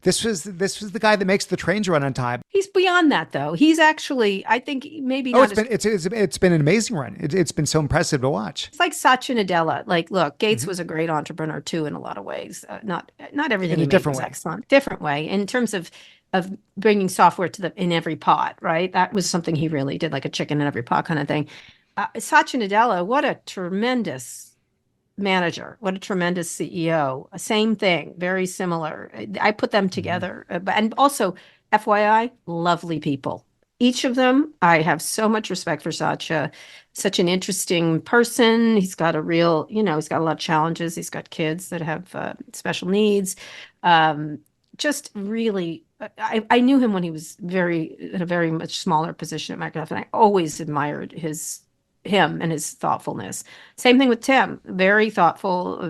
This was the guy that makes the trains run on time. He's beyond that, though. He's actually, I think, maybe Oh, not. it's been an amazing run. It's been so impressive to watch. It's like Satya Nadella. Like, look, Gates was a great entrepreneur too, in a lot of ways. Not everything In he a made different was way. excellent. Different way in terms of bringing software to in every pot. Right, that was something he really did, like a chicken in every pot kind of thing. Satya Nadella, what a tremendous manager, what a tremendous CEO. Same thing, very similar. I put them together, and also, FYI, lovely people. Each of them, I have so much respect for Satya. Such an interesting person. He's got a real, he's got a lot of challenges. He's got kids that have special needs. Um, just really, I knew him when he was in a very much smaller position at Microsoft, and I always admired him and his thoughtfulness. Same thing with Tim. Very thoughtful,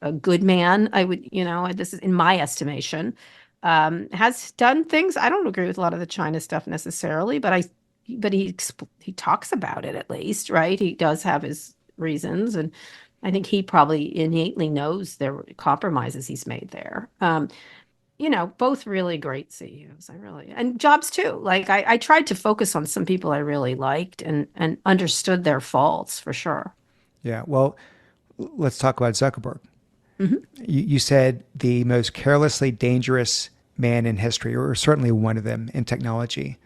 a good man. I would, this is in my estimation. Has done things. I don't agree with a lot of the China stuff necessarily, but he talks about it at least, right? He does have his reasons, and I think he probably innately knows there were compromises he's made there. Both really great CEOs. And Jobs too. Like I tried to focus on some people I really liked and understood their faults for sure. Yeah. Well, let's talk about Zuckerberg. Mhm. You said the most carelessly dangerous man in history, or certainly one of them in technology.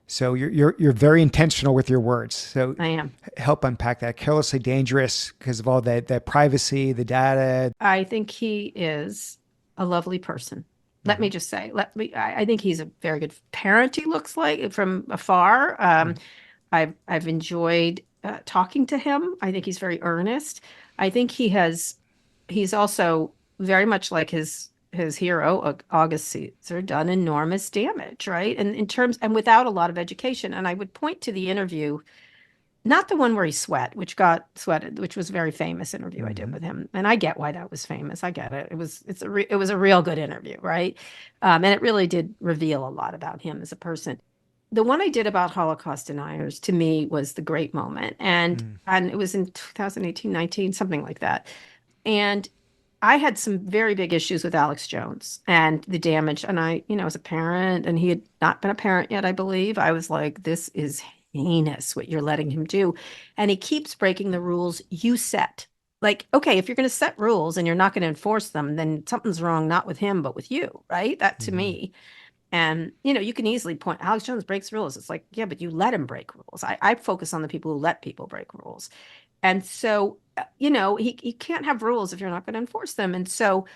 So you're very intentional with your words. So I am. help unpack that. Carelessly dangerous because of all that privacy, the data. I think he is a lovely person. Let me just say, I think he's a very good parent. He looks like from afar. I've enjoyed talking to him. I think he's very earnest. I think he's also very much like his hero, August Caesar, done enormous damage, right? And without a lot of education. And I would point to the interview, not the one where he which got sweated, which was a very famous interview I did with him. And I get why that was famous. I get it. It was a real good interview, right? And it really did reveal a lot about him as a person. The one I did about Holocaust deniers, to me, was the great moment. And it was in 2018, 19, something like that. And I had some very big issues with Alex Jones and the damage. And I, as a parent, and he had not been a parent yet, I believe, I was like, this is heinous what you're letting him do. And he keeps breaking the rules you set. Like, okay, if you're going to set rules and you're not going to enforce them, then something's wrong, not with him, but with you, right? That to me. And, you can easily point, Alex Jones breaks rules. It's like, yeah, but you let him break rules. I focus on the people who let people break rules. And so, he can't have rules if you're not going to enforce them. And so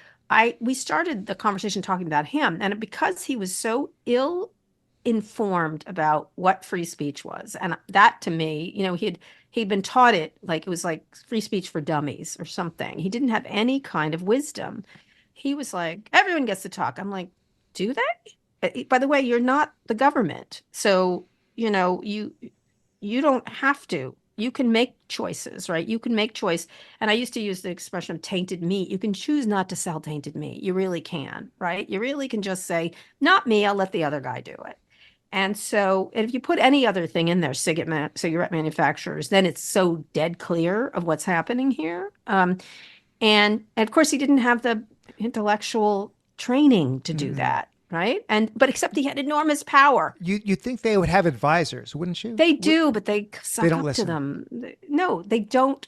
we started the conversation talking about him. And because he was so ill informed about what free speech was, and that to me, he'd been taught it like it was like free speech for dummies or something. He didn't have any kind of wisdom. He was like, everyone gets to talk. I'm like, do they? By the way, you're not the government, so you don't have to. You can make choices, right? You can make choice. And I used to use the expression of tainted meat. You can choose not to sell tainted meat. You really can, right? You really can just say, not me, I'll let the other guy do it. And so, if you put any other thing in there, cigarette manufacturers, then it's so dead clear of what's happening here. And of course, he didn't have the intellectual training to do that, right? But except he had enormous power. You think they would have advisors, wouldn't you? They do, but they suck don't up listen. to them. No, they don't.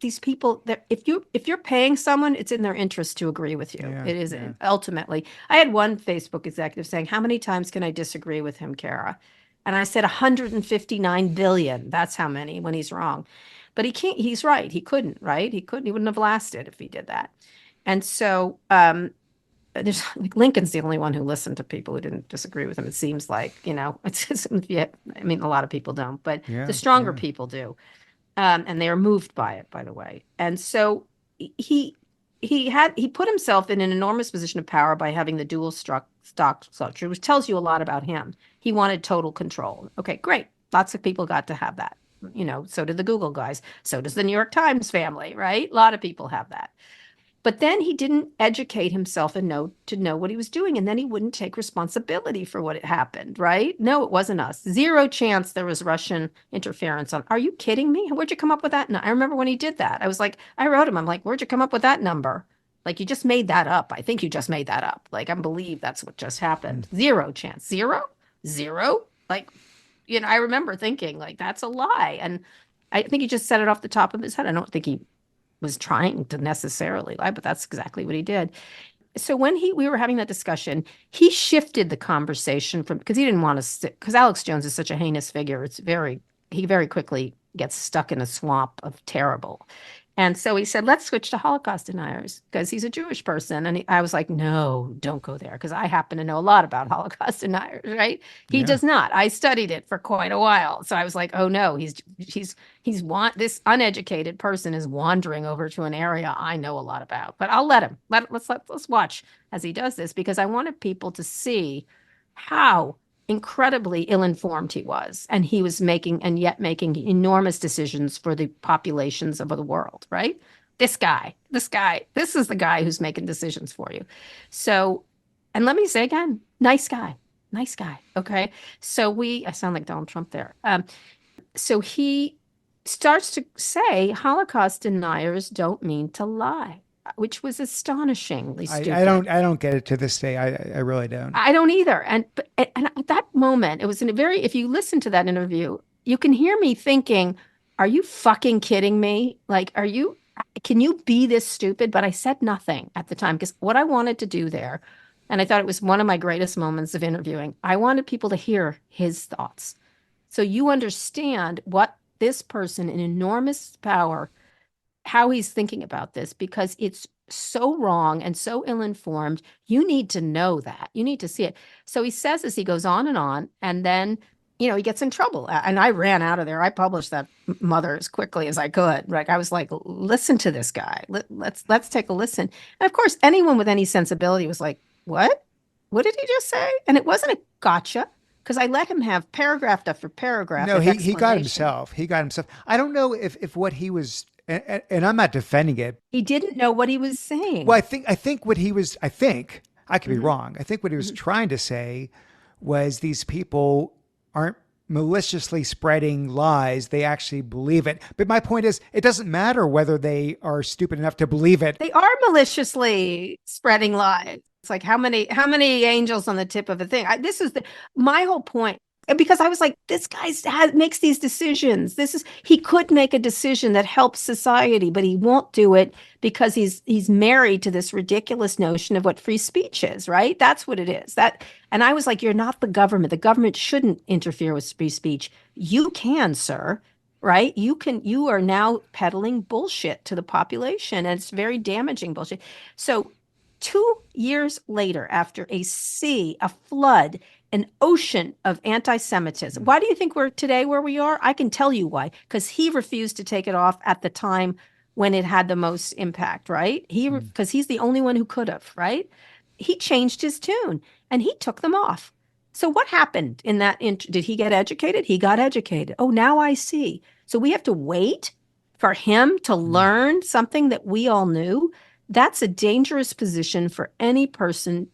These people, if you're paying someone, it's in their interest to agree with you. Yeah, It is yeah. ultimately. I had one Facebook executive saying, "How many times can I disagree with him, Kara?" And I said 159 billion. That's how many when he's wrong. But he can't. He's right. He couldn't. Right? He couldn't. He wouldn't have lasted if he did that. And so there's like Lincoln's the only one who listened to people who didn't disagree with him. It seems like, it's just, yeah, I mean, a lot of people don't, but the Yeah, stronger yeah. people do. And they are moved by it, by the way. And so he he put himself in an enormous position of power by having the dual stock structure, which tells you a lot about him. He wanted total control. Okay, great. Lots of people got to have that. So did the Google guys. So does the New York Times family, right? A lot of people have that. But then he didn't educate himself and know what he was doing. And then he wouldn't take responsibility for what had happened, right? No, it wasn't us. Zero chance there was Russian interference on. Are you kidding me? Where'd you come up with that? I remember when he did that. I was like, I wrote him. I'm like, where'd you come up with that number? Like, you just made that up. I think you just made that up. Like, I believe that's what just happened. Zero chance. Zero. Like, I remember thinking, like, that's a lie. And I think he just said it off the top of his head. I don't think he was trying to necessarily lie, but that's exactly what he did. So when we were having that discussion, he shifted the conversation from, because he didn't want to stick, because Alex Jones is such a heinous figure. He very quickly gets stuck in a swamp of terrible. And so he said, let's switch to Holocaust deniers because he's a Jewish person. And I was like, no, don't go there because I happen to know a lot about Holocaust deniers, right? He Yeah. does not. I studied it for quite a while. So I was like, oh no, this uneducated person is wandering over to an area I know a lot about. But I'll let him. Let's watch as he does this because I wanted people to see how incredibly ill-informed he was, and he was making enormous decisions for the populations of the world, right? This is the guy who's making decisions for you. So, and let me say again, nice guy. Okay. So I sound like Donald Trump there. So he starts to say Holocaust deniers don't mean to lie, which was astonishingly stupid. I don't get it to this day. I really don't. I don't either. And at that moment, it was if you listen to that interview, you can hear me thinking, are you fucking kidding me? Like, can you be this stupid? But I said nothing at the time because what I wanted to do there, and I thought it was one of my greatest moments of interviewing, I wanted people to hear his thoughts. So you understand what this person in enormous power, how he's thinking about this, because it's so wrong and so ill-informed. You need to know that. You need to see it. So he says as he goes on, and then, he gets in trouble. And I ran out of there. I published that mother as quickly as I could. Right? I was like, listen to this guy. Let's take a listen. And of course, anyone with any sensibility was like, what? What did he just say? And it wasn't a gotcha. Because I let him have paragraph after paragraph. No, he got himself. I don't know if what he was, and I'm not defending it. He didn't know what he was saying. Well, I think what he was, I could be wrong. I think what he was trying to say was these people aren't maliciously spreading lies. They actually believe it. But my point is, it doesn't matter whether they are stupid enough to believe it. They are maliciously spreading lies. It's like how many angels on the tip of a thing. This is my whole point. Because I was like, this guy makes these decisions. He could make a decision that helps society, but he won't do it because he's married to this ridiculous notion of what free speech is, right? That's what it is. And I was like, you're not the government. The government shouldn't interfere with free speech. You can, sir, right? You are now peddling bullshit to the population, and it's very damaging bullshit. So 2 years later, after a flood, an ocean of anti-Semitism. Why do you think we're today where we are? I can tell you why. Because he refused to take it off at the time when it had the most impact, right? Because he's the only one who could have, right? He changed his tune and he took them off. So what happened in that? Did he get educated? He got educated. Oh, now I see. So we have to wait for him to learn something that we all knew. That's a dangerous position for any person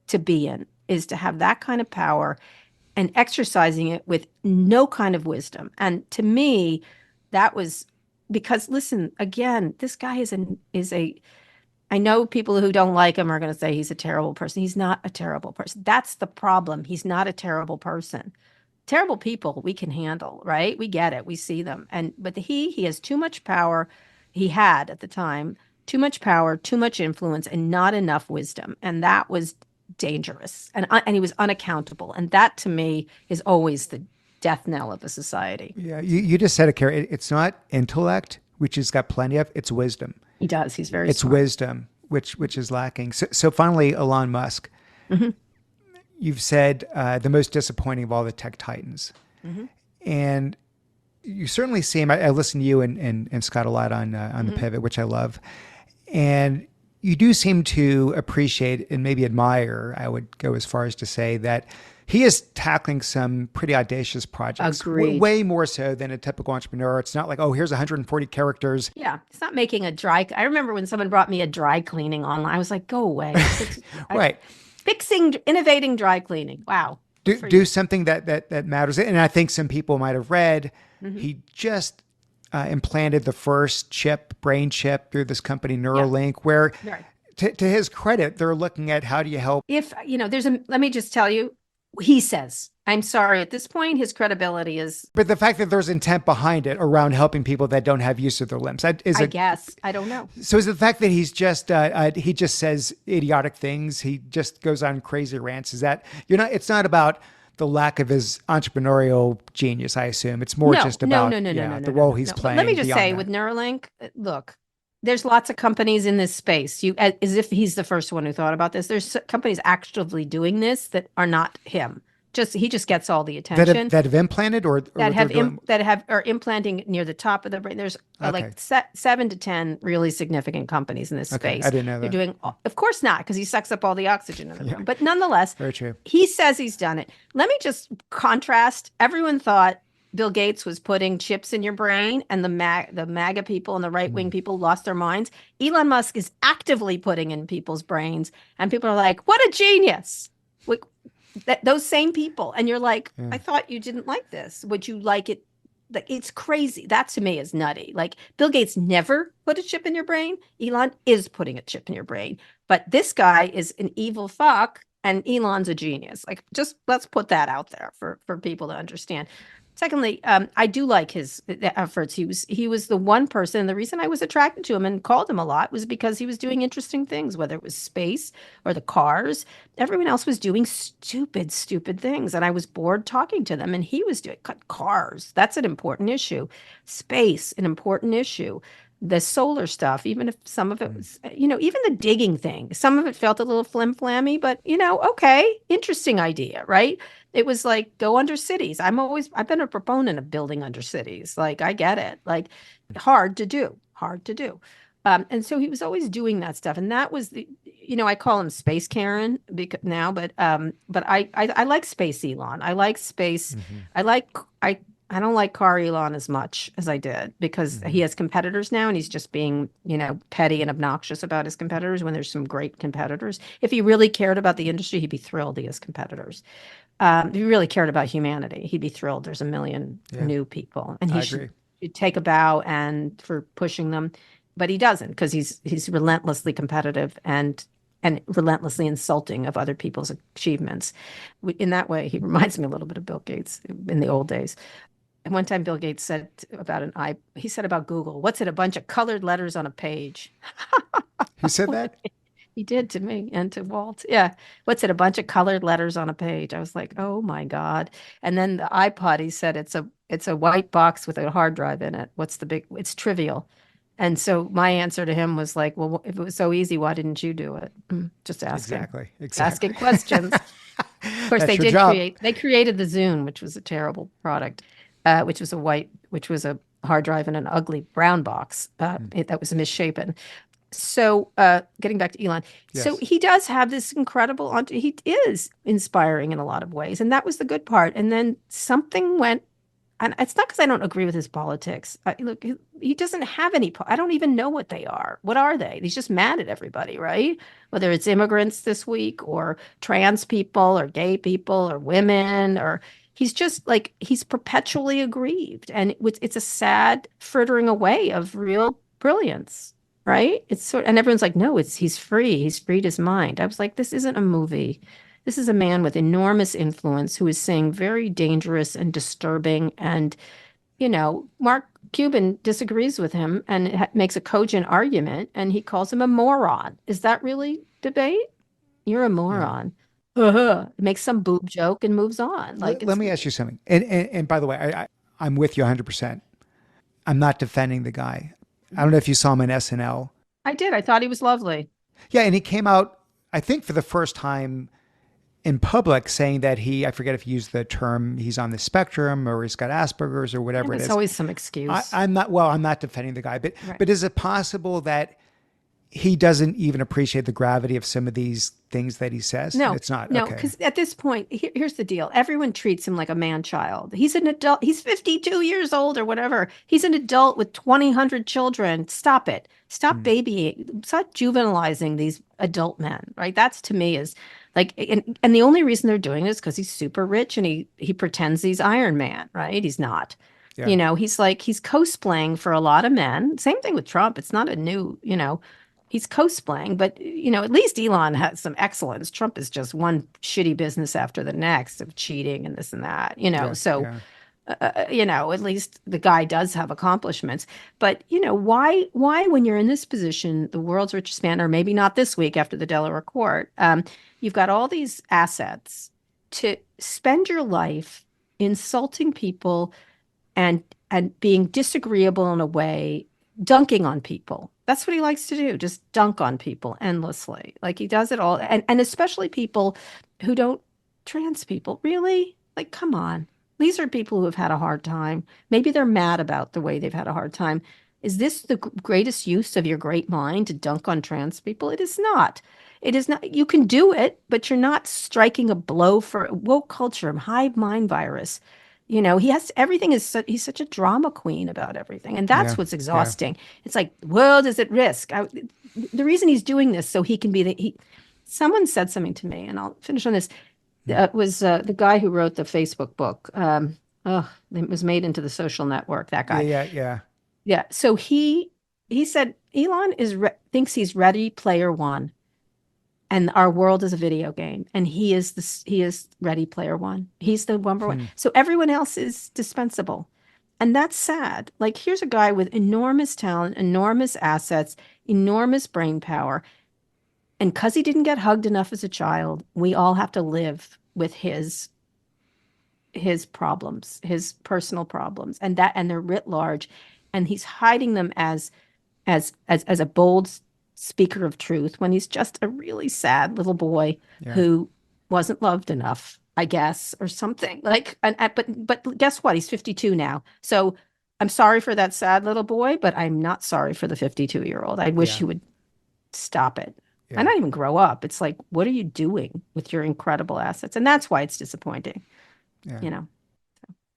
to be in, is to have that kind of power and exercising it with no kind of wisdom. And to me, that was because, listen, again, this guy is I know people who don't like him are going to say he's a terrible person. He's not a terrible person. That's the problem. He's not a terrible person. Terrible people we can handle, right? We get it. We see them. But he has too much power. He had at the time too much power, too much influence, and not enough wisdom. And that was dangerous. And he was unaccountable. And that to me is always the death knell of a society. Yeah, you just said it, Kara. It's not intellect, which he's got plenty of. It's wisdom. He does. He's very It's smart. wisdom. which is lacking. So finally, Elon Musk, Mhm. you've said the most disappointing of all the tech titans. Mhm. And you certainly seem, I listen to you and Scott a lot on the Pivot, which I love. And you do seem to appreciate and maybe admire, I would go as far as to say that he is tackling some pretty audacious projects, Agreed. way more so than a typical entrepreneur. It's not like, oh, here's 140 characters. Yeah, it's not making a dry. I remember when someone brought me a dry cleaning online. I was like, go away. Right. Innovating dry cleaning. Wow. Do something that matters. And I think some people might have read, he just implanted the first brain chip through this company, Neuralink, where Right. to his credit, they're looking at how do you help. If, let me just tell you, he says, I'm sorry, at this point, his credibility is. But the fact that there's intent behind it around helping people that don't have use of their limbs, I guess. I don't know. So is it the fact that he just says idiotic things? He just goes on crazy rants. Is that, it's not about the lack of his entrepreneurial genius, I assume. It's more just about the role he's playing. Let me just say with Neuralink, look, there's lots of companies in this space. As if he's the first one who thought about this. There's companies actively doing this that are not him. He just gets all the attention that have implanted or are implanting near the top of the brain. There's like 7 to 10 really significant companies in this space. I didn't know that. They're doing, of course not, because he sucks up all the oxygen in the room. But nonetheless, very true. He says he's done it. Let me just contrast. Everyone thought Bill Gates was putting chips in your brain, and the MAGA people and the right-wing people lost their minds. Elon Musk is actively putting in people's brains, and people are like, "What a genius!" Those same people, and you're like, I thought you didn't like this. Would you like it? Like, it's crazy. That to me is nutty. Like, Bill Gates never put a chip in your brain. Elon is putting a chip in your brain, but this guy is an evil fuck, and Elon's a genius. Like, just let's put that out there for people to understand. Secondly, I do like his efforts. He was the one person. The reason I was attracted to him and called him a lot was because he was doing interesting things, whether it was space or the cars. Everyone else was doing stupid things, and I was bored talking to them. And he was doing cars. That's an important issue. Space, an important issue. The solar stuff, even if some of it was, even the digging thing, some of it felt a little flim-flammy, but, okay, interesting idea, right? It was like, go under cities. I've been a proponent of building under cities. Like, I get it. Like, hard to do. And so he was always doing that stuff. And that was I call him Space Karen now, but I like Space Elon. I like space. I don't like car Elon as much as I did, because he has competitors now, and he's just being, petty and obnoxious about his competitors when there's some great competitors. If he really cared about the industry, he'd be thrilled he has competitors. If he really cared about humanity, he'd be thrilled there's a million new people, and he should take a bow and for pushing them, but he doesn't, because he's relentlessly competitive and relentlessly insulting of other people's achievements. In that way, he reminds me a little bit of Bill Gates in the old days. And one time Bill Gates said he said about Google, what's it, a bunch of colored letters on a page? Who said that? He did to me and to Walt. Yeah. What's it, a bunch of colored letters on a page? I was like, oh my God. And then the iPod, he said, it's a white box with a hard drive in it. It's trivial. And so my answer to him was like, well, if it was so easy, why didn't you do it? Just asking. Exactly. Asking questions. Of course, they created the Zune, which was a terrible product. Which was a hard drive in an ugly brown box that was misshapen. So getting back to Elon. Yes. So he does have this incredible, he is inspiring in a lot of ways. And that was the good part. And then something went, and it's not because I don't agree with his politics. Look, he doesn't have any, I don't even know what they are. What are they? He's just mad at everybody, right? Whether it's immigrants this week or trans people or gay people or women, or he's just like, he's perpetually aggrieved. And it's a sad frittering away of real brilliance, right? And everyone's like, no, he's free. He's freed his mind. I was like, this isn't a movie. This is a man with enormous influence who is saying very dangerous and disturbing. And, Mark Cuban disagrees with him and makes a cogent argument, and he calls him a moron. Is that really debate? You're a moron. Yeah. Makes some boob joke and moves on. Like, let me ask you something. And by the way, I'm with you 100%. I'm not defending the guy. I don't know if you saw him in SNL. I did. I thought he was lovely. Yeah, and he came out, I think, for the first time in public saying that I forget if he used the term, he's on the spectrum or he's got Asperger's or Yeah, whatever it there's is. always some excuse. I'm not defending the guy, Right. but is it possible that he doesn't even appreciate the gravity of some of these things that he says? No, It's not. no, Okay. because at this point, here's the deal. Everyone treats him like a man-child. He's an adult. He's 52 years old or whatever. He's an adult with 2,000 children. Stop it. Stop Mm, babying. Stop juvenilizing these adult men, right? That's to me is like, and the only reason they're doing this because he's super rich and he pretends he's Iron Man, right? He's not. yeah. He's like he's cosplaying for a lot of men. Same thing with Trump. It's not a new, he's cosplaying, but at least Elon has some excellence. Trump is just one shitty business after the next of cheating and this and that, Yeah. So, Yeah. at least the guy does have accomplishments. But why when you're in this position, the world's richest man, or maybe not this week after the Delaware court, you've got all these assets to spend your life insulting people and being disagreeable in a way, dunking on people. That's what he likes to do, just dunk on people endlessly. Like he does it all. And especially people who don't trans people. Really? Like, come on. These are people who have had a hard time. Maybe they're mad about the way they've had a hard time. Is this the greatest use of your great mind to dunk on trans people? It is not. It is not. You can do it, but you're not striking a blow for woke culture, hive mind virus. He has everything he's such a drama queen about everything. And that's Yeah. what's Yeah. exhausting. It's like, world is at risk. The reason he's doing this so he can be someone said something to me, and I'll finish on this. Was the guy who wrote the Facebook book. It was made into the social network, that Yeah. guy. Yeah. Yeah. Yeah. So he said Elon thinks he's Ready Player One and our world is a video game and he is Ready Player One. He's the number one. Hmm. So everyone else is dispensable. And that's sad. Like here's a guy with enormous talent, enormous assets, enormous brain power. And because he didn't get hugged enough as a child, we all have to live with his problems, his personal problems, and they're writ large. And he's hiding them as a bold speaker of truth when he's just a really sad little boy Yeah. who wasn't loved enough, I guess, or something. Like, but guess what? He's 52 now. So I'm sorry for that sad little boy, but I'm not sorry for the 52-year-old. I wish Yeah. he would stop it. And Yeah. not even grow up. It's like, what are you doing with your incredible assets? And that's why it's disappointing. Yeah. You know.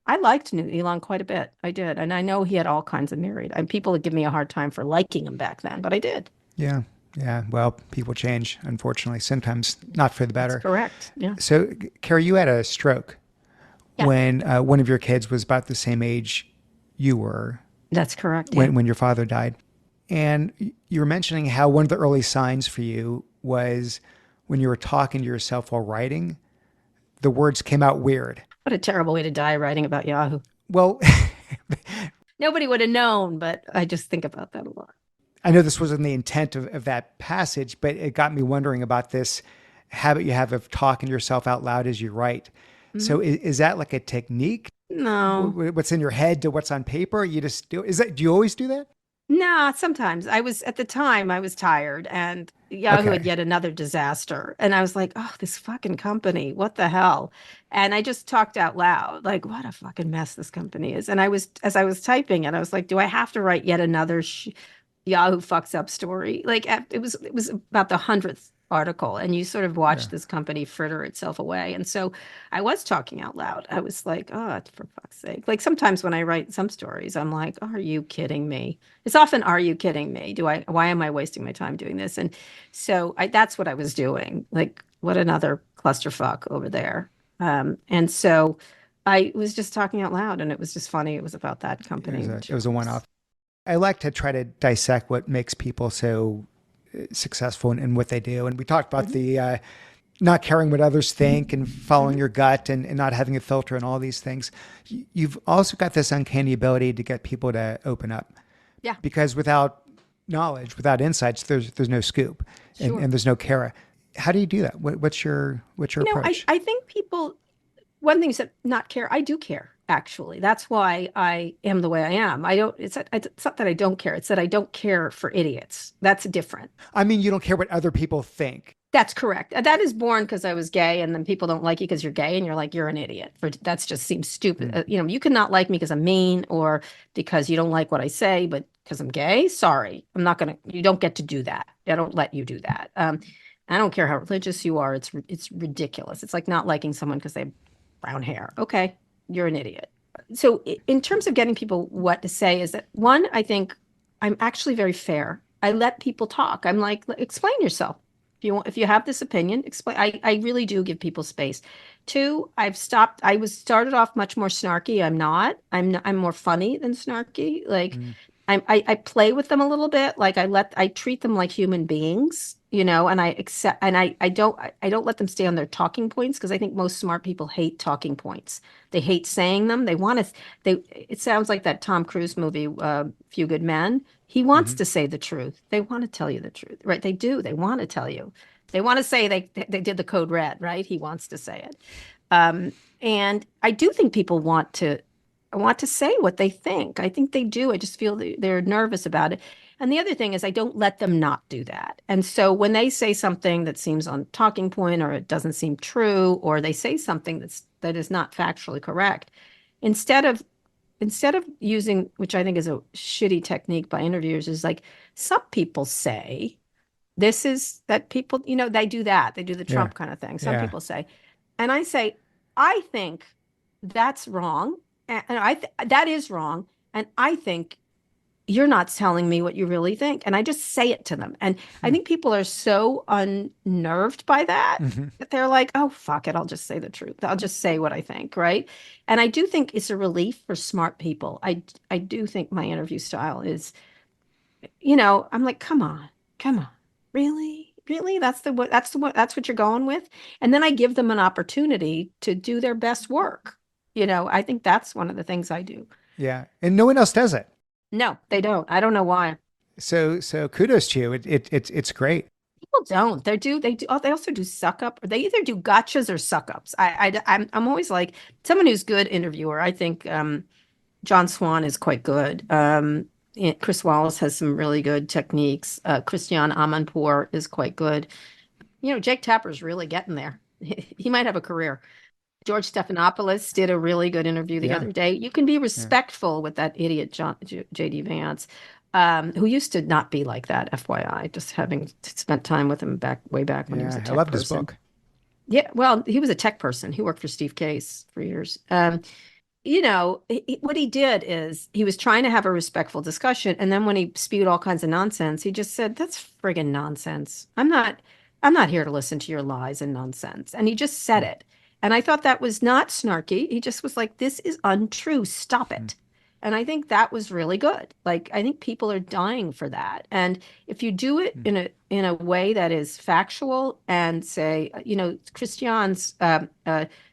I liked New Elon quite a bit. I did. And I know he had all kinds of married. And people would give me a hard time for liking him back then, but I did. Yeah. Yeah. Well, people change, unfortunately, sometimes not for the That's better. correct. Yeah. So, Kara, you had a stroke Yeah. when one of your kids was about the same age you were That's correct. Yeah. when your father died. And you were mentioning how one of the early signs for you was when you were talking to yourself while writing, the words came out weird. What a terrible way to die writing about Yahoo. Well, Nobody would have known, but I just think about that a lot. I know this wasn't the intent of that passage, but it got me wondering about this habit you have of talking to yourself out loud as you write. So is that like a technique? No. What's in your head to what's on paper? You just do, do you always do that? Nah, sometimes at the time I was tired and Yahoo had Okay. yet another disaster. And I was like, oh, this fucking company, what the hell? And I just talked out loud, like, what a fucking mess this company is. And as I was typing it, I was like, do I have to write yet another Yahoo fucks up story? Like it was about the 100th article and you sort of watch Yeah. this company fritter itself away. And so I was talking out loud. I was like, oh, for fuck's sake. Like sometimes when I write some stories, I'm like, are you kidding me? It's often, are you kidding me? Why am I wasting my time doing this? And so that's what I was doing. Like, what another clusterfuck over there. And so I was just talking out loud and it was just funny. It was about that company. It was a one-off. I like to try to dissect what makes people so successful in what they do. And we talked about the not caring what others think and following your gut and not having a filter and all these things. You've also got this uncanny ability to get people to open up. Yeah. Because without knowledge, without insights, there's no scoop Sure. and there's no Kara. How do you do that? What's your approach? I think people, one thing you said, not care. I do care. actually. That's why I am the way I am. I don't, it's not that I don't care. It's that I don't care for idiots. That's different. I mean, you don't care what other people think. That's correct. That is born because I was gay, and then people don't like you because you're gay, and you're like, you're an idiot. For that's just seems stupid. Mm. You cannot like me because I'm mean or because you don't like what I say, but because I'm gay, sorry, I'm not gonna. You don't get to do that. I don't let you do that. I don't care how religious you are. It's ridiculous. It's like not liking someone because they have brown hair. Okay, you're an idiot. So in terms of getting people what to say, is that one, I think I'm actually very fair. I let people talk. I'm like, explain yourself. If you have this opinion, explain. I really do give people space. Two, I've stopped. I was started off much more snarky. I'm not. I'm more funny than snarky. Like Mm. I play with them a little bit. Like I treat them like human beings, and I accept and I don't let them stay on their talking points because I think most smart people hate talking points. They hate saying them. They want to they it sounds like that Tom Cruise movie, Few Good Men. He wants Hmm. to say the truth. They want to tell you the truth, right? They do. They want to tell you. They want to say they did the code red, right? He wants to say it. Um, and I do think people want to say what they think. I think they do. I just feel they're nervous about it. And the other thing is I don't let them not do that. And so when they say something that seems on talking point or it doesn't seem true, or they say something that is not factually correct, instead of using, which I think is a shitty technique by interviewers, is like some people say this is that people, they do that. They do the Yeah. Trump kind of thing. Some Yeah. people say, and I say, I think that's wrong. And that is wrong. And I think you're not telling me what you really think. And I just say it to them. And I Hmm. think people are so unnerved by that Hmm. that they're like, oh, fuck it. I'll just say the truth. I'll just say what I think. Right. And I do think it's a relief for smart people. I do think my interview style is, I'm like, come on, really, really? That's what you're going with. And then I give them an opportunity to do their best work. I think that's one of the things I do. Yeah. And no one else does it. No, they don't. I don't know why. So kudos to you. It's great. People don't. They do. Oh, they also do suck up. Or they either do gotchas or suck ups. I'm always like someone who's good interviewer. I think John Swan is quite good. Chris Wallace has some really good techniques. Christian Amanpour is quite good. Jake Tapper's really getting there. He might have a career. George Stephanopoulos did a really good interview the Yeah. other day. You can be Yeah. respectful with that idiot JD Vance, who used to not be like that, FYI, just having spent time with him way back when he was a Yeah. I tech loved his person. book. Yeah, well, he was a tech person. He worked for Steve Case for years. What he did is he was trying to have a respectful discussion, and then when he spewed all kinds of nonsense, he just said, "That's friggin' nonsense. I'm not here to listen to your lies and nonsense." And he just said Mm. it. And I thought that was not snarky. He just was like, "This is untrue. Stop Mm. it." And I think that was really good. Like I think people are dying for that. And if you do it Mm. in a way that is factual and say, Christian's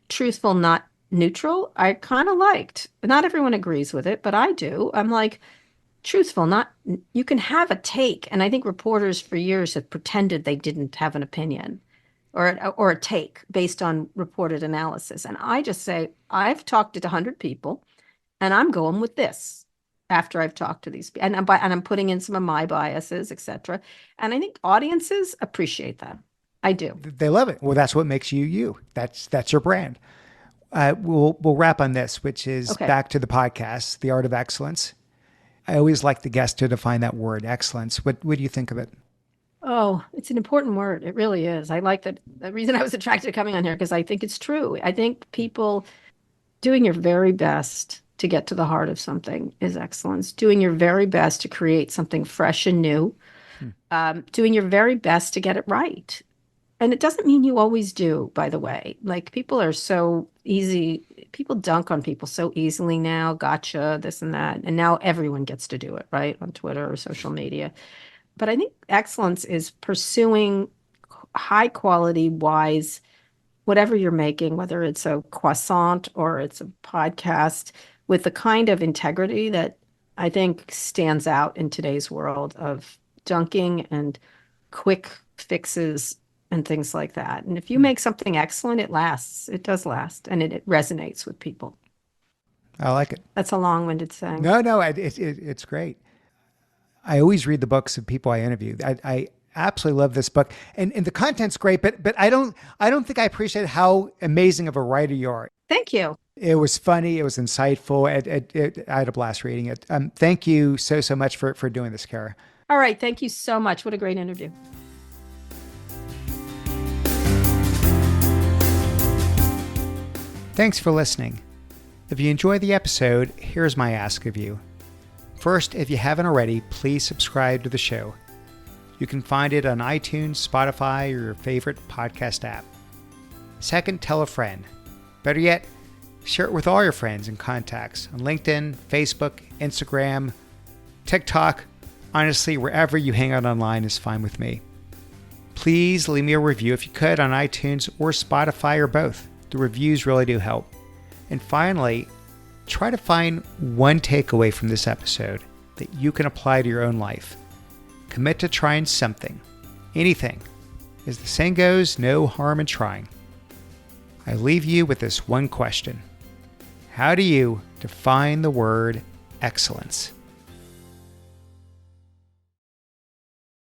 truthful, not neutral, I kind of liked. Not everyone agrees with it, but I do. I'm like, truthful, not you can have a take. And I think reporters for years have pretended they didn't have an opinion or a take based on reported analysis. And I just say, I've talked to 100 people and I'm going with this after I've talked to these people. And I'm putting in some of my biases, etc. And I think audiences appreciate that. I do. They love it. Well, that's what makes you you. That's your brand. We'll wrap on this, which is Okay. back to the podcast, the art of excellence. I always like the guest to define that word, excellence. What do you think of it? Oh, it's an important word. It really is. I like that. The reason I was attracted to coming on here because I think it's true. I think people doing your very best to get to the heart of something is excellence. Doing your very best to create something fresh and new. Hmm. Doing your very best to get it right. And it doesn't mean you always do, by the way. Like people are so easy. People dunk on people so easily now. Gotcha, this and that. And now everyone gets to do it, right? On Twitter or social media. But I think excellence is pursuing high quality, wise, whatever you're making, whether it's a croissant or it's a podcast, with the kind of integrity that I think stands out in today's world of dunking and quick fixes and things like that. And if you Hmm. make something excellent, it lasts. It does last and it resonates with people. I like it. That's a long-winded saying. No, it's great. I always read the books of people I interview. I absolutely love this book, and the content's great. But I don't think I appreciate how amazing of a writer you are. Thank you. It was funny. It was insightful. I had a blast reading it. Thank you so much for doing this, Kara. All right. Thank you so much. What a great interview. Thanks for listening. If you enjoyed the episode, here's my ask of you. First, if you haven't already, please subscribe to the show. You can find it on iTunes, Spotify, or your favorite podcast app. Second, tell a friend. Better yet, share it with all your friends and contacts on LinkedIn, Facebook, Instagram, TikTok. Honestly, wherever you hang out online is fine with me. Please leave me a review if you could on iTunes or Spotify or both. The reviews really do help. And finally, try to find one takeaway from this episode that you can apply to your own life. Commit to trying something, anything. As the saying goes, no harm in trying. I leave you with this one question. How do you define the word excellence?